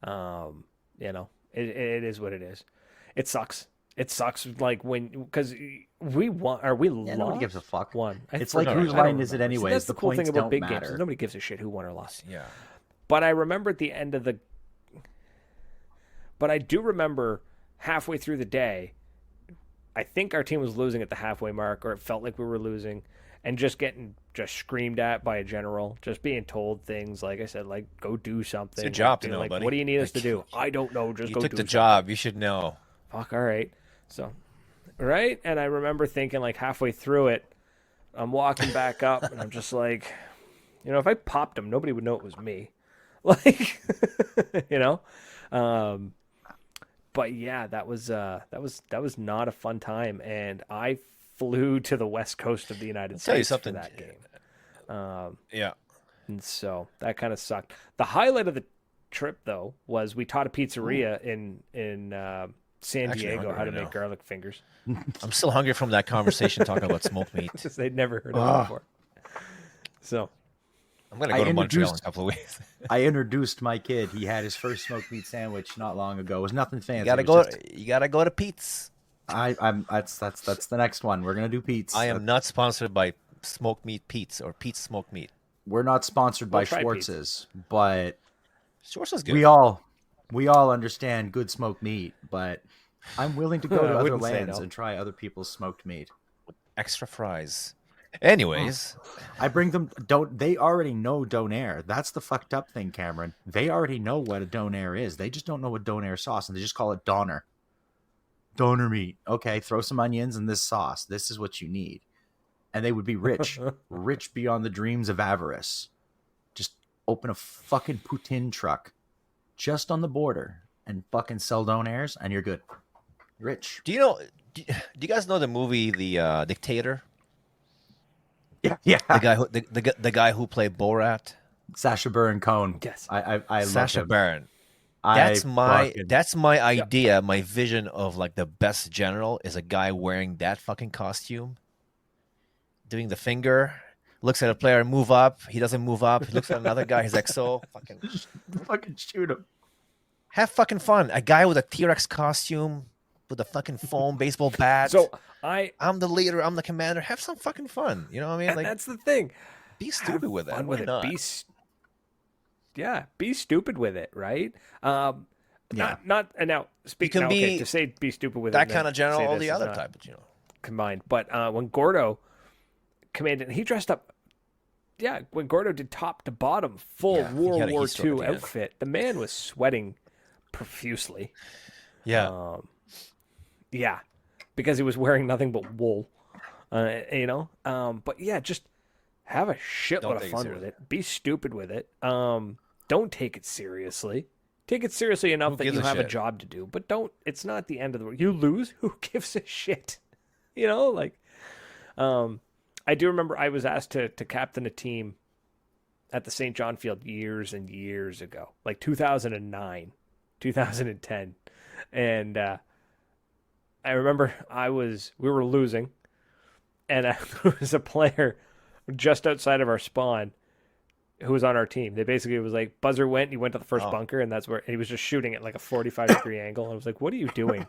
It is what it is. It sucks. It sucks, like, because we won or we lost. Nobody gives a fuck. One. It's like, whose line is it anyways? That's the cool thing about big matter. games. Is nobody gives a shit who won or lost. Yeah. But I remember at the end of the. But I do remember halfway through the day, I think our team was losing at the halfway mark, or it felt like we were losing, and just getting screamed at by a general, just being told things like I said, like, go do something. It's your job to know, like, buddy. what do you need us to do? I don't know. Just go do You took the something. job. You should know. Fuck, all right. So, right? And I remember thinking, like, halfway through it, I'm walking back up, and I'm just like, if I popped him, nobody would know it was me. Like, But yeah, that was not a fun time, and I flew to the west coast of the United States for that game. Yeah. And so that kind of sucked. The highlight of the trip, though, was we taught a pizzeria in San Diego how to make garlic fingers. I'm still hungry from that conversation talking about smoked meat. They'd never heard of it before. So I'm going to go to Montreal in a couple of weeks. I introduced my kid. He had his first smoked meat sandwich not long ago. It was nothing fancy. You gotta go to Pete's. That's the next one. We're gonna do Pete's. I am not sponsored by Smoked Meat Pete's or Pete's Smoked Meat. We're not sponsored by Schwartz's, but Schwartz's good. We all understand good smoked meat, but I'm willing to go to other lands and try other people's smoked meat. Extra fries. Anyways, I bring them. They already know donair? That's the fucked up thing, Cameron. They already know what a donair is. They just don't know what donair sauce, and they just call it doner. Doner meat. Okay, throw some onions in this sauce. This is what you need, and they would be rich, rich beyond the dreams of avarice. Just open a fucking poutine truck, just on the border, and fucking sell donairs, and you're good. Rich. Do you guys know the movie The Dictator? Yeah. The guy who played Borat, Sacha Baron Cohen. Yes, I Sacha love him. Baron. That's my idea. My vision of like the best general is a guy wearing that fucking costume, doing the finger, looks at a player, move up. He doesn't move up. He looks at another guy. He's like, so fucking shoot him. Have fucking fun. A guy with a T-Rex costume with a fucking foam baseball bat. So I'm the leader. I'm the commander. Have some fucking fun. You know what I mean? And like, that's the thing. Be stupid with that. With it. Be stupid with it, right? Not and now speaking to say be stupid with that kind of general or the other type, combined. But when Gordo commanded, he dressed up. Yeah, when Gordo did top to bottom full World War II outfit, the man was sweating profusely. Yeah. Yeah, because he was wearing nothing but wool, But yeah, just have a shitload of fun with it. Be stupid with it. Don't take it seriously. Take it seriously enough that you have a job to do, but don't. It's not the end of the world. You lose, who gives a shit? I do remember I was asked to captain a team at the St. John Field years and years ago, like 2009, 2010, and. I remember we were losing, and there was a player just outside of our spawn who was on our team. They basically was like, buzzer went, he went to the first bunker, and that's where he was just shooting at like a 45-degree angle. And I was like, what are you doing?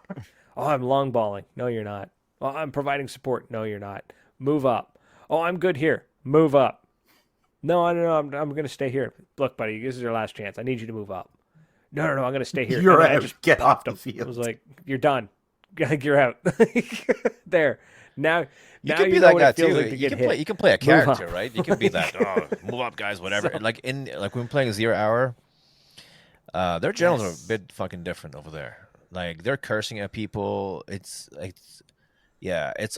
Oh, I'm long balling. No, you're not. Oh, I'm providing support. No, you're not. Move up. Oh, I'm good here. Move up. No, I don't know. I'm going to stay here. Look, buddy, this is your last chance. I need you to move up. No, I'm going to stay here. You're out. I just get off the field. I was like, you're done. You're out. There. Now you can be that guy too. Like you can play a character, right? You can be that. Move up, guys. Whatever. So, like when playing 0 Hour, their generals are a bit fucking different over there. Like they're cursing at people. It's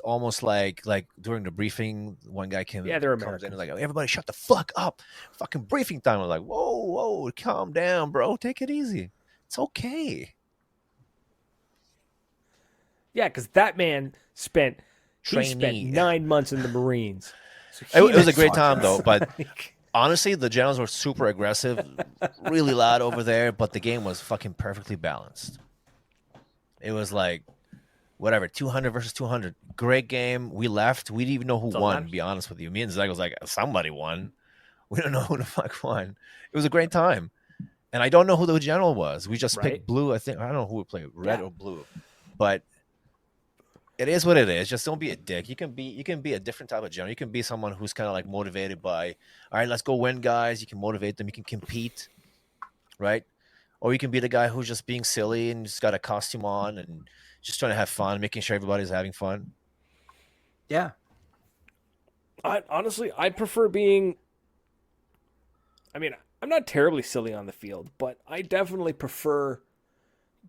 almost like during the briefing, one guy comes in and like, everybody shut the fuck up. Fucking briefing time. I'm like, whoa, calm down, bro. Take it easy. It's okay. Yeah, because that man spent 9 months in the Marines. So it was a great time, though. But honestly, the generals were super aggressive, really loud over there. But the game was fucking perfectly balanced. It was like whatever, 200 versus 200. Great game. We left. We didn't even know who won, to be honest with you. Me and Zeg was like, somebody won. We don't know who the fuck won. It was a great time. And I don't know who the general was. We just picked blue. I don't know who would play, red or blue. But it is what it is. Just don't be a dick. You can be a different type of general. You can be someone who's kind of like motivated by, all right, let's go win, guys. You can motivate them. You can compete, right? Or you can be the guy who's just being silly and just got a costume on and just trying to have fun, making sure everybody's having fun. Yeah. I prefer being. I mean, I'm not terribly silly on the field, but I definitely prefer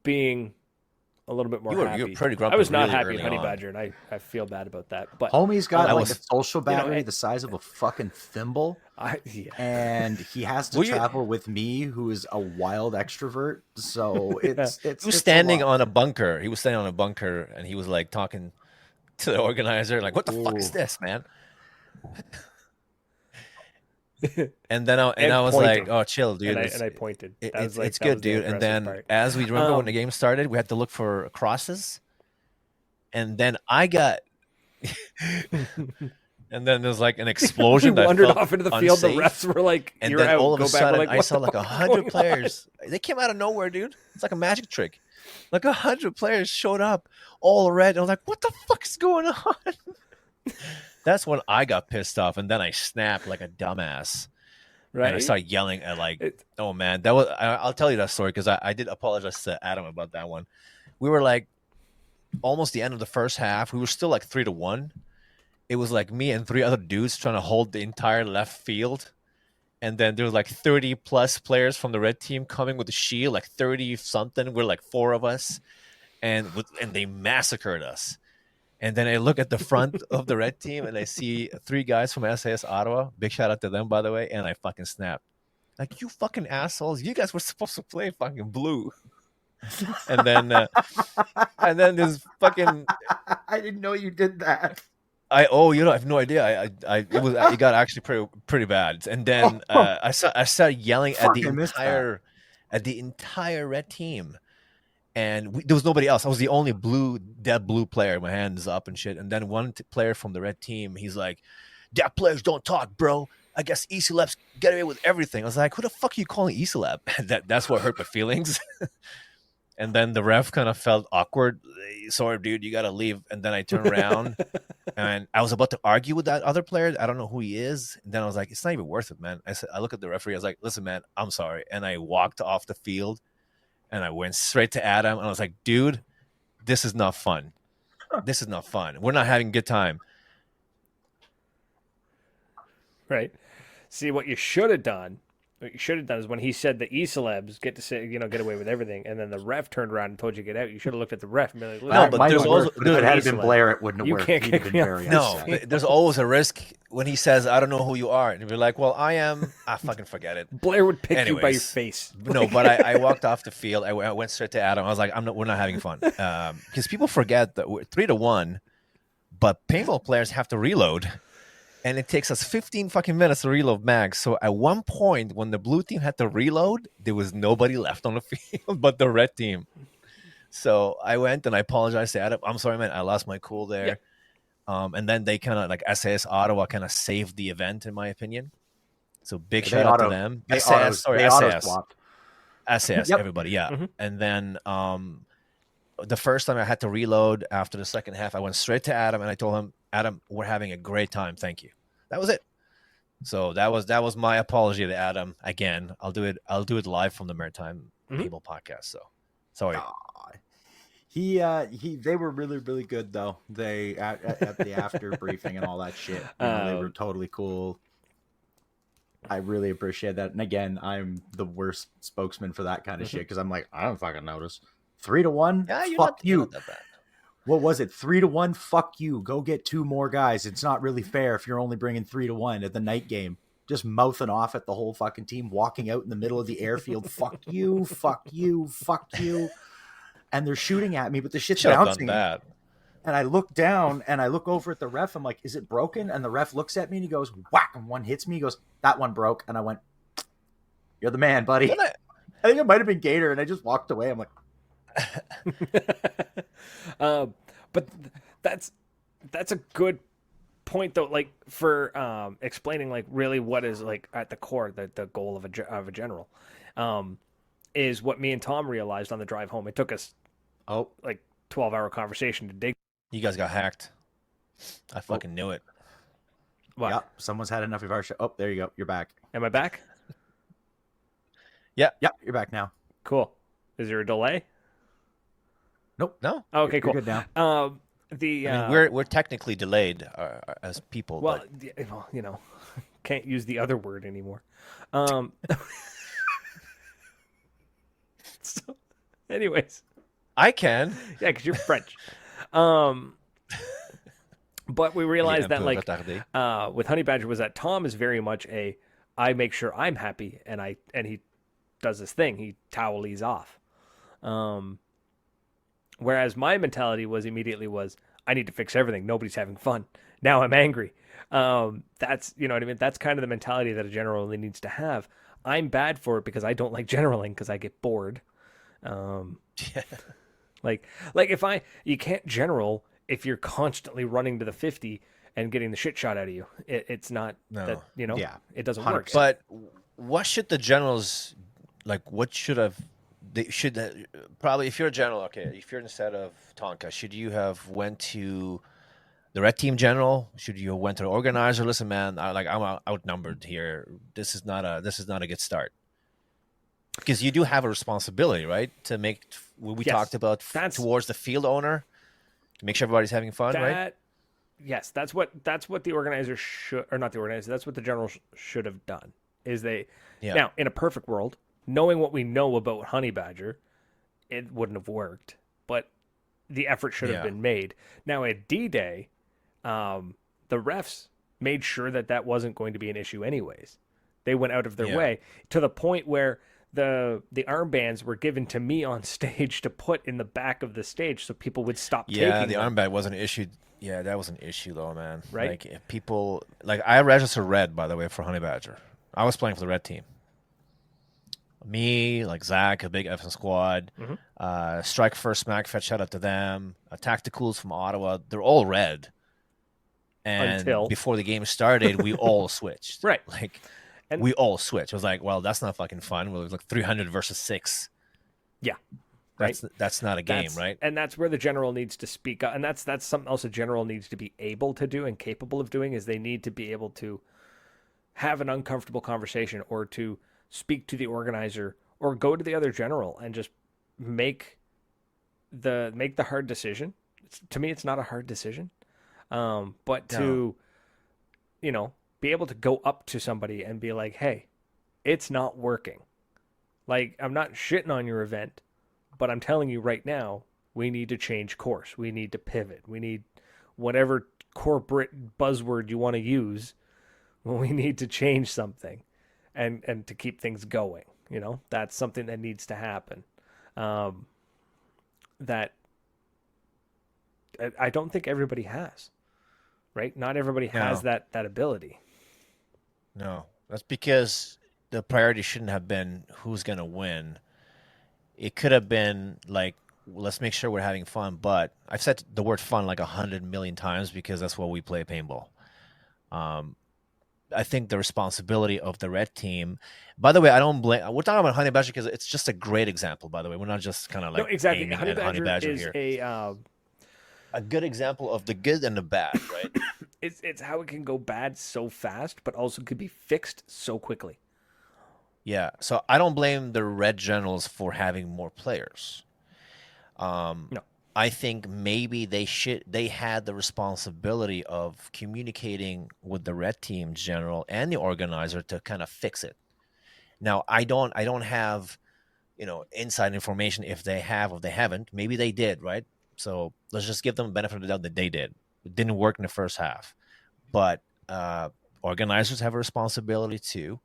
being a little bit more happy. You were pretty grumpy. I was not really happy at Honey on. Badger, and I feel bad about that. But Homie's got a social battery the size of a fucking thimble, yeah. and he has to travel with me, who is a wild extrovert. So it's he was standing on a bunker. He was standing on a bunker, and he was like talking to the organizer, like, "What the fuck is this, man?" And then I was like, "Oh, chill, dude." And I pointed. It's good, dude. And then as we remember when the game started, we had to look for crosses. And then I got, and then there's like an explosion. We that wandered felt off into the unsafe. field. The refs were like, and "You're then out." all of a sudden, like, I saw like 100 players. They came out of nowhere, dude. It's like a magic trick. Like 100 players showed up, all red. And I was like, "What the fuck is going on?" That's when I got pissed off, and then I snapped like a dumbass. Right. And I started yelling at oh man, that was. I'll tell you that story because I did apologize to Adam about that one. We were like almost the end of the first half. We were still like 3-1. It was like me and 3 other dudes trying to hold the entire left field, and then there was like 30 plus players from the red team coming with the shield, like 30 something. We're like 4 of us, and they massacred us. And then I look at the front of the red team and I see 3 guys from SAS Ottawa. Big shout out to them, by the way. And I fucking snapped. Like, you fucking assholes. You guys were supposed to play fucking blue. And then this fucking. I didn't know you did that. I have no idea. It got actually pretty bad. And then I started yelling at the entire red team. And there was nobody else. I was the only dead blue player. My hands up and shit. And then one player from the red team, he's like, "Dead players don't talk, bro. I guess ECLabs get away with everything." I was like, "Who the fuck are you calling ECLab?" That's what hurt my feelings. And then the ref kind of felt awkward. "Sorry, dude, you got to leave." And then I turned around and I was about to argue with that other player. I don't know who he is. And then I was like, "It's not even worth it, man." I look at the referee. I was like, "Listen, man, I'm sorry." And I walked off the field. And I went straight to Adam, and I was like, "Dude, this is not fun. This is not fun. We're not having a good time." Right. See, what you should have done is when he said the E-celebs get to say, get away with everything, and then the ref turned around and told you to get out. You should have looked at the ref and been like, "No, but there's also, if it had been Blair, it wouldn't have worked." You can't kick me out. No, there's always a risk when he says, "I don't know who you are," and you're like, "Well, I am." Fucking forget it. Blair would pick you by your face. No, but I walked off the field. I went straight to Adam. I was like, we're not having fun because people forget that we're 3-1, but paintball players have to reload. And it takes us 15 fucking minutes to reload mags. So at one point, when the blue team had to reload, there was nobody left on the field but the red team. So I went and I apologized to Adam. "I'm sorry, man. I lost my cool there." Yep. And then they kind of, like, SAS Ottawa kind of saved the event, in my opinion. So big shout out to them. SAS, yep. Everybody, yeah. Mm-hmm. And then the first time I had to reload after the second half, I went straight to Adam and I told him, "Adam, we're having a great time. Thank you." That was it. So that was my apology to Adam. Again, I'll do it live from the Maritime Paintball podcast. So sorry. They were really, really good though. They at the after briefing and all that shit. They were totally cool. I really appreciate that. And again, I'm the worst spokesman for that kind of shit because I'm like, I don't fucking notice. 3-1. Yeah, fuck you. Not that bad. What was it? 3-1. Fuck you. Go get 2 more guys. It's not really fair if you're only bringing 3-1 at the night game. Just mouthing off at the whole fucking team, walking out in the middle of the airfield. Fuck you. Fuck you. Fuck you. And they're shooting at me, but the shit's bouncing. And I look down and I look over at the ref. I'm like, "Is it broken?" And the ref looks at me and he goes, whack, and one hits me. He goes, "That one broke." And I went, "You're the man, buddy." I think it might have been Gator, and I just walked away. I'm like, But that's a good point though, like for explaining like really what is like at the core the goal of a general, is what me and Tom realized on the drive home. It took us like 12-hour conversation to dig. You guys got hacked. I fucking knew it. What? Yep, someone's had enough of our show. Oh, there you go. You're back. Am I back? Yeah. Yep, you're back now. Cool. Is there a delay? Nope. No. Oh, okay, cool. You're good now. I mean, we're technically delayed as people. Well, but... well, you know, can't use the other word anymore. So, anyways, I can. Yeah, because you're French. But we realized that like with Honey Badger was that Tom is very much I make sure I'm happy, and he does this thing. He towelies off. Whereas my mentality was I need to fix everything. Nobody's having fun. Now I'm angry. That's, you know what I mean? That's kind of the mentality that a general really needs to have. I'm bad for it because I don't like generaling because I get bored. Like you can't general if you're constantly running to the 50 and getting the shit shot out of you. It's not that, you know, it doesn't 100%. work. But what should the generals, like, what should have, they should probably, if you're a general, okay, if you're instead of Tonka, should you have went to the red team general? Should you have went to the organizer? Listen, man, I'm outnumbered here. This is not a good start. Because you do have a responsibility, right? To make what we talked about towards the field owner, to make sure everybody's having fun, right? Yes, that's what the organizer should, or not the organizer. That's what the general should have done. Now, in a perfect world, knowing what we know about Honey Badger, it wouldn't have worked. But the effort should have been made. Now at D-Day, the refs made sure that wasn't going to be an issue anyways. They went out of their way to the point where the armbands were given to me on stage to put in the back of the stage so people would stop taking them. Yeah, the armband wasn't an issue. Yeah, that was an issue though, man. Right? Like if people, like I registered red, by the way, for Honey Badger. I was playing for the red team. Me, like Zach, a big F squad, Strike First, Smack Fetch, shout out to them. Tacticals from Ottawa, they're all red. And before the game started, we all switched. Right. And we all switched. I was like, well, that's not fucking fun. Well, it was like 300 versus 6. Yeah. That's not a game, right? And that's where the general needs to speak up. And that's something else a general needs to be able to do and capable of doing, is they need to be able to have an uncomfortable conversation or to speak to the organizer or go to the other general and just make the hard decision. To me, it's not a hard decision. But to, you know, be able to go up to somebody and be like, hey, it's not working. Like, I'm not shitting on your event, but I'm telling you right now, we need to change course. We need to pivot. We need whatever corporate buzzword you want to use. Well, we need to change something and to keep things going. You know, that's something that needs to happen. That I don't think everybody has, right? Not everybody has that ability. No, that's because the priority shouldn't have been who's going to win. It could have been like, let's make sure we're having fun. But I've said the word fun like 100 million times because that's what we play paintball. I think the responsibility of the red team. By the way, I don't blame. We're talking about Honey Badger because it's just a great example. By the way, we're not just kind of like exactly. aiming Honey at Badger Honey Badger is here. A good example of the good and the bad, right? It's how it can go bad so fast, but also could be fixed so quickly. Yeah, so I don't blame the red generals for having more players. No. I think maybe they had the responsibility of communicating with the red team general and the organizer to kind of fix it. Now, I don't have, you know, inside information if they have or they haven't. Maybe they did, right? So let's just give them the benefit of the doubt that they did. It didn't work in the first half, but organizers have a responsibility too.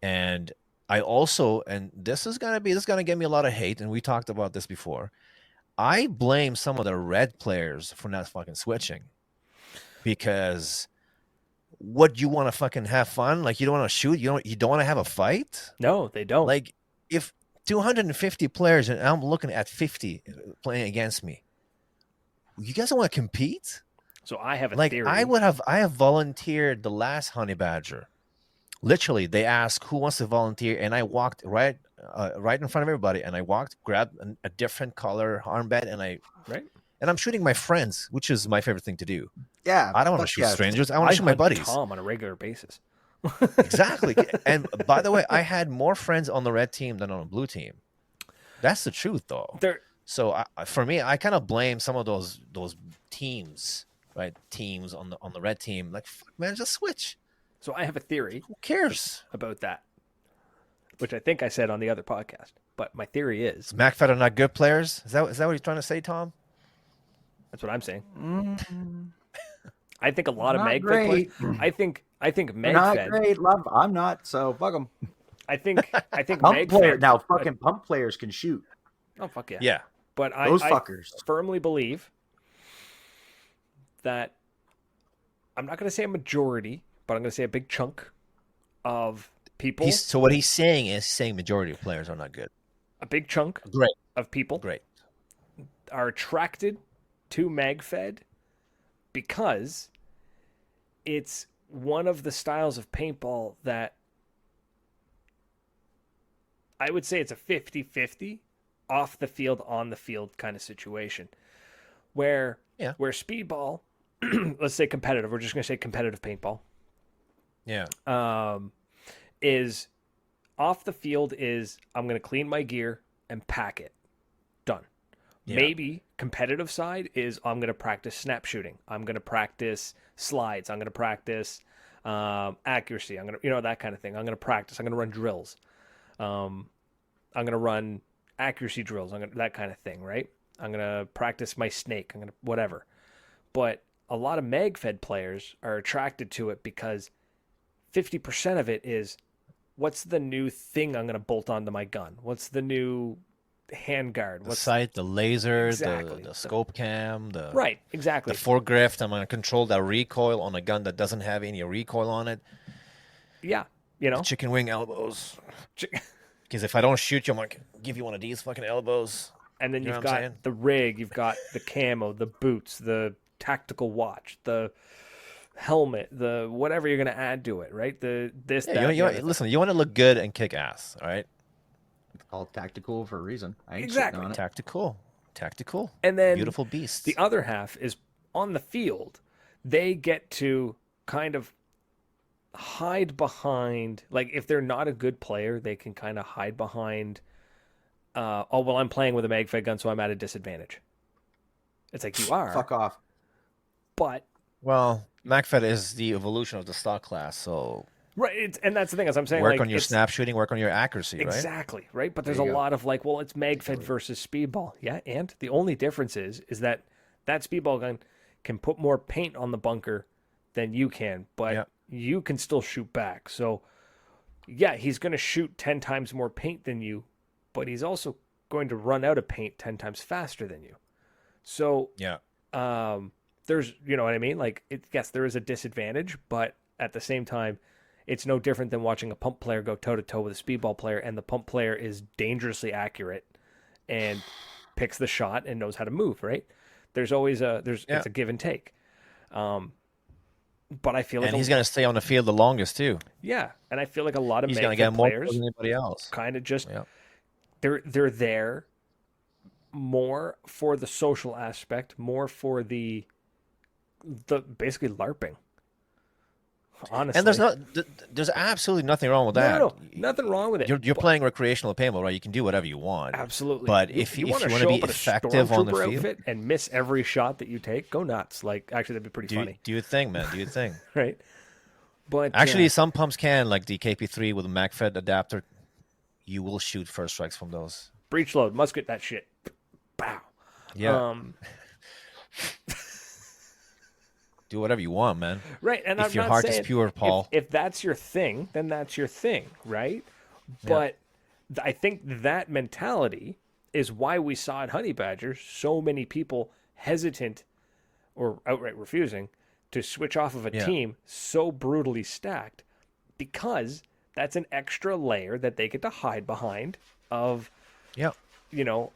And I also, and this is gonna get me a lot of hate, and we talked about this before. I blame some of the red players for not fucking switching, because what, you want to fucking have fun? Like, you don't want to shoot? You don't want to have a fight? No, they don't. Like, if 250 players and I'm looking at 50 playing against me, You guys don't want to compete? So I have a Like theory. I have volunteered the last Honey Badger. Literally, they asked who wants to volunteer, and I walked right in front of everybody, and I walked, grabbed a different color armband, and I'm shooting my friends, which is my favorite thing to do. Yeah, I don't want to shoot strangers. I want to shoot my hunt buddies. Tom on a regular basis. Exactly. And by the way, I had more friends on the red team than on the blue team. That's the truth, though. So for me, I kind of blame some of those teams, right? Teams on the red team, like, fuck, man, just switch. So I have a theory. Who cares about that? Which I think I said on the other podcast. But my theory is MacFed are not good players. Is that what you're trying to say, Tom? That's what I'm saying. Mm, I think a lot of not MagFed great. players. I think They're MagFed. not great, love. I'm not, so fuck them. I think Pump player MagFed. now. Fucking pump players can shoot. Oh fuck yeah. Yeah. But Those I fuckers. firmly believe that I'm not going to say a majority, but I'm going to say a big chunk of people. So what he's saying is majority of players are not good. A big chunk Great. of people Great. are attracted to MagFed because it's one of the styles of paintball that I would say it's a 50-50 off the field, on the field kind of situation. Where speedball, let's say competitive, we're just going to say competitive paintball. Yeah. Is off the field is I'm going to clean my gear and pack it. Done. Yeah. Maybe competitive side is I'm going to practice snap shooting. I'm going to practice slides. I'm going to practice accuracy. I'm going to, that kind of thing. I'm going to practice. I'm going to run drills. I'm going to run accuracy drills. That kind of thing, right? I'm going to practice my snake. I'm going to whatever. But a lot of MagFed players are attracted to it because 50% of it is, what's the new thing I'm going to bolt onto my gun? What's the new handguard? The sight, the laser, exactly. the scope cam, right, exactly. The foregrift. I'm going to control that recoil on a gun that doesn't have any recoil on it. Yeah, the chicken wing elbows. Because if I don't shoot you, I'm going to give you one of these fucking elbows. And then you've got the rig, you've got the camo, the boots, the tactical watch, the helmet, the whatever you're going to add to it, right? Listen, you want to look good and kick ass, all right? It's called tactical for a reason. I ain't exactly. On it. Tactical. And then beautiful beasts. The other half is on the field. They get to kind of hide behind, like if they're not a good player, they can kind of hide behind, I'm playing with a MagFed gun, so I'm at a disadvantage. It's like, you are. Fuck off. But. Well, MagFed is the evolution of the stock class, so. Right, and that's the thing, as I'm saying. Work on your snap shooting, work on your accuracy, right? Exactly, right? But there's a lot of like, well, it's MagFed versus speedball. Yeah, and the only difference is that speedball gun can put more paint on the bunker than you can, but you can still shoot back. So, yeah, he's going to shoot 10 times more paint than you, but he's also going to run out of paint 10 times faster than you. So, there's, you know what I mean? Like, yes, there is a disadvantage, but at the same time, it's no different than watching a pump player go toe-to-toe with a speedball player, and the pump player is dangerously accurate and picks the shot and knows how to move, right? There's always it's a give and take. But I feel like he's going to stay on the field the longest too. Yeah, and I feel like a lot of MagFed players than anybody else. Kind of just they're there more for the social aspect, more for the basically LARPing. Honestly. And there's absolutely nothing wrong with that. No, nothing wrong with it. You're playing recreational paintball, right? You can do whatever you want. Absolutely. But if you want to be effective on the field and miss every shot that you take, go nuts. Like, actually, that'd be pretty funny. Do your thing, man. Do your thing. Right. But actually, some pumps can, like the KP3 with a MagFed adapter. You will shoot first strikes from those. Breech load, musket, that shit. Bow. Yeah. Do whatever you want, man. Right, and if your heart is pure, Paul. If that's your thing, then that's your thing, right? But I think that mentality is why we saw at Honey Badger so many people hesitant or outright refusing to switch off of a team so brutally stacked, because that's an extra layer that they get to hide behind of,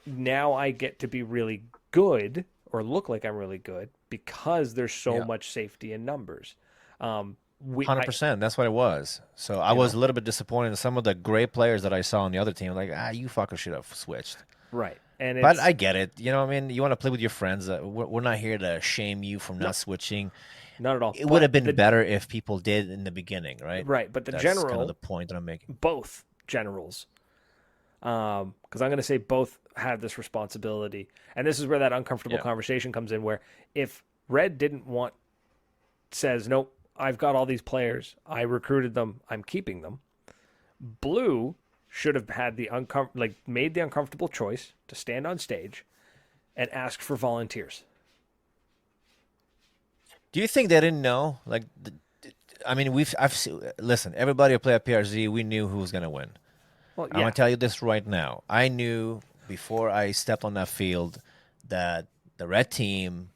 now I get to be really good, or look like I'm really good because there's so Yeah. much safety in numbers. 100%. That's what it was. So I was a little bit disappointed in some of the great players that I saw on the other team. Like, you fucker should have switched. Right. And But I get it. You know what I mean? You want to play with your friends. We're not here to shame you from No. not swwitching. Not at all. It would have been better if people did in the beginning, right? Right. But That's kind of the point that I'm making. both generals, because I'm going to say both had this responsibility. And this is where that uncomfortable conversation comes in, where if Red says, nope, I've got all these players, I recruited them, I'm keeping them. Blue should have had made the uncomfortable choice to stand on stage and ask for volunteers. Do you think they didn't know? Like, I mean, listen. Everybody who played at PRZ, we knew who was gonna win. Well, I'm gonna tell you this right now. I knew before I stepped on that field that the red team,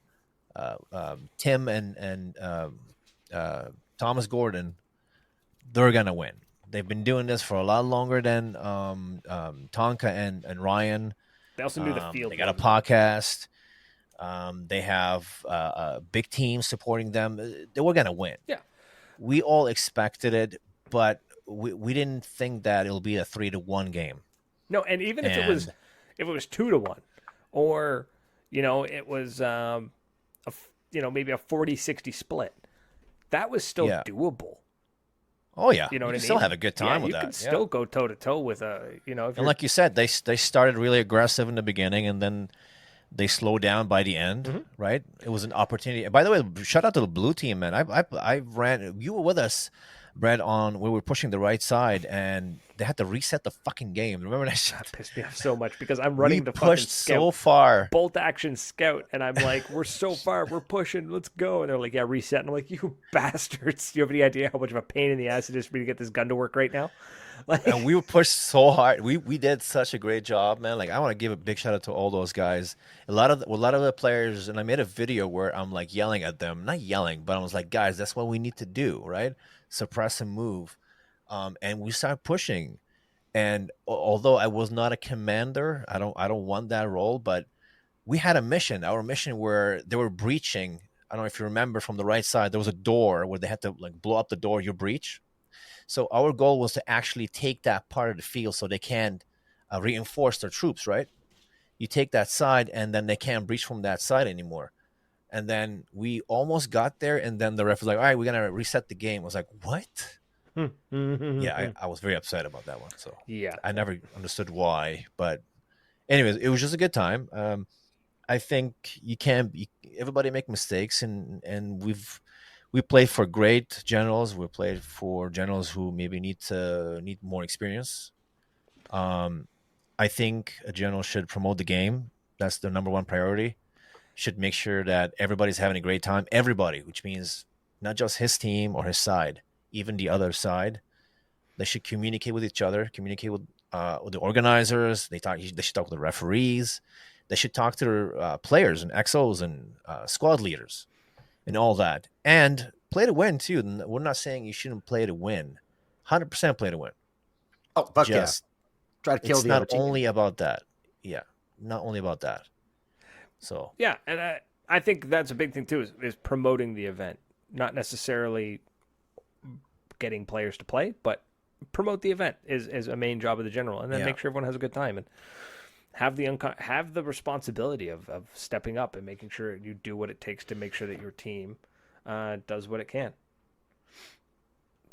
Tim and Thomas Gordon, they're gonna win. They've been doing this for a lot longer than Tonka and Ryan. They also knew the field. They got a podcast. They have a big team supporting them. They were gonna win. Yeah, we all expected it, but we didn't think that it'll be a 3-1 game. No, and even if it was 2-1, or it was maybe a 40-60 split, that was still doable. Oh yeah, you know what I mean. Still have a good time with that. You can still go toe to toe with and like you said, they started really aggressive in the beginning, and then they slowed down by the end. Right? It was an opportunity. By the way, shout out to the blue team, man. I ran. You were with us, Brad, on we were pushing the right side, and they had to reset the fucking game. Remember that shit? That pissed me off so much because I'm running the fucking pushed scout, so far, bolt action scout, and I'm like, we're so far, we're pushing, let's go. And they're like, yeah, reset. And I'm like, you bastards! Do you have any idea how much of a pain in the ass it is for me to get this gun to work right now? Like, and we were pushed so hard. We did such a great job, man. Like, I want to give a big shout out to all those guys. A lot of the players, and I made a video where I'm like yelling at them, not yelling, but I was like, guys, that's what we need to do, right? Suppress and move, and we started pushing. And although I was not a commander, I don't want that role, but we had a mission. Our mission where they were breaching. I don't know if you remember from the right side, there was a door where they had to like blow up the door, you breach. So our goal was to actually take that part of the field so they can reinforce their troops, right? You take that side and then they can't breach from that side anymore. And then we almost got there, and then the ref was like, all right, we're going to reset the game. I was like, what? Yeah, I was very upset about that one. So yeah, I never understood why. But anyways, it was just a good time. I think everybody make mistakes, and we played for great generals. We played for generals who maybe need more experience. I think a general should promote the game. That's the number one priority. Should make sure that everybody's having a great time. Everybody, which means not just his team or his side, even the other side. They should communicate with each other, communicate with the organizers. They should talk with the referees. They should talk to their players and XOs and squad leaders and all that. And play to win, too. We're not saying you shouldn't play to win. 100% play to win. Oh, fuck yeah. Try to kill the other team. It's not only about that. Yeah, not only about that. So yeah, and I think that's a big thing, too, is promoting the event. Not necessarily getting players to play, but promote the event is a main job of the general, and then make sure everyone has a good time and have the responsibility of stepping up and making sure you do what it takes to make sure that your team does what it can.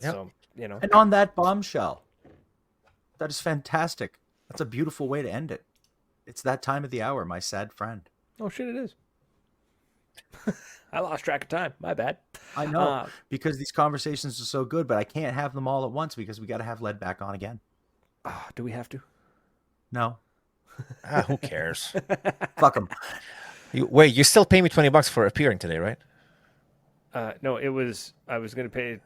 Yep. So, And on that bombshell, that is fantastic. That's a beautiful way to end it. It's that time of the hour, my sad friend. Oh shit, it is. I lost track of time. My bad. I know, because these conversations are so good, but I can't have them all at once because we got to have Led back on again. Do we have to? No. Who cares? Fuck them. Wait, you still pay me $20 for appearing today, right? No, I was going to pay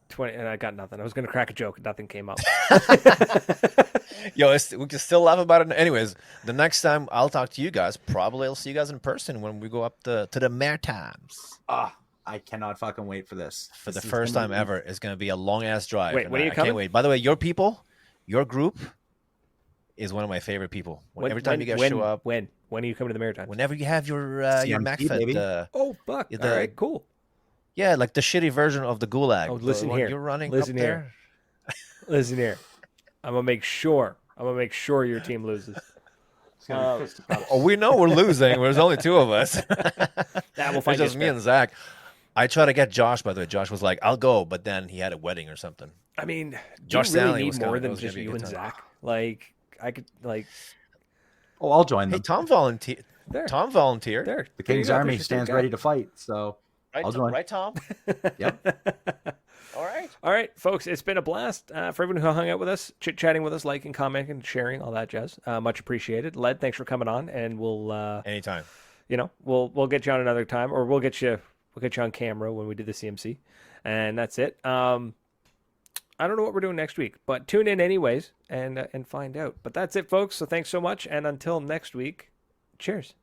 20 and I got nothing. I was going to crack a joke. Nothing came up. Yo, we can still laugh about it. Anyways, the next time I'll talk to you guys, probably I'll see you guys in person when we go up to the Maritimes. I cannot fucking wait for this. For the first time ever, it's going to be a long-ass drive. Wait, when are you coming? I can't wait. By the way, your people, your group, is one of my favorite people. Every time you guys show up, when are you coming to the Maritimes? whenever you have your CMC, baby. MacFed, Oh fuck! the- All right, cool. yeah, like the shitty version of the Gulag. Oh, listen the one here. you're running Listen up here. there. Listen here. I'm gonna make sure your team loses. Oh, we know we're losing. There's only two of us. We'll It's find just me and Zach. I tried to get Josh, by the way. Josh was like, I'll go, but then he had a wedding or something. I mean, Josh do you really Stanley need was more gonna- than was gonna just be a you good and time. Zach? Like, I could like. Oh, I'll join Hey, them. Tom volunteered. There. Tom volunteered. There. The There you King's go. Army There's your stands guy. ready to fight, so Right, I'll join. right, Tom? Yep. All right. All right, folks, it's been a blast. For everyone who hung out with us, chit-chatting with us, liking, commenting, sharing, all that jazz. Much appreciated. Led, thanks for coming on, and we'll, Anytime. we'll get you on another time, or we'll get you on camera when we do the CMC, and that's it. I don't know what we're doing next week, but tune in anyways and find out. But that's it, folks. So thanks so much, and until next week, cheers.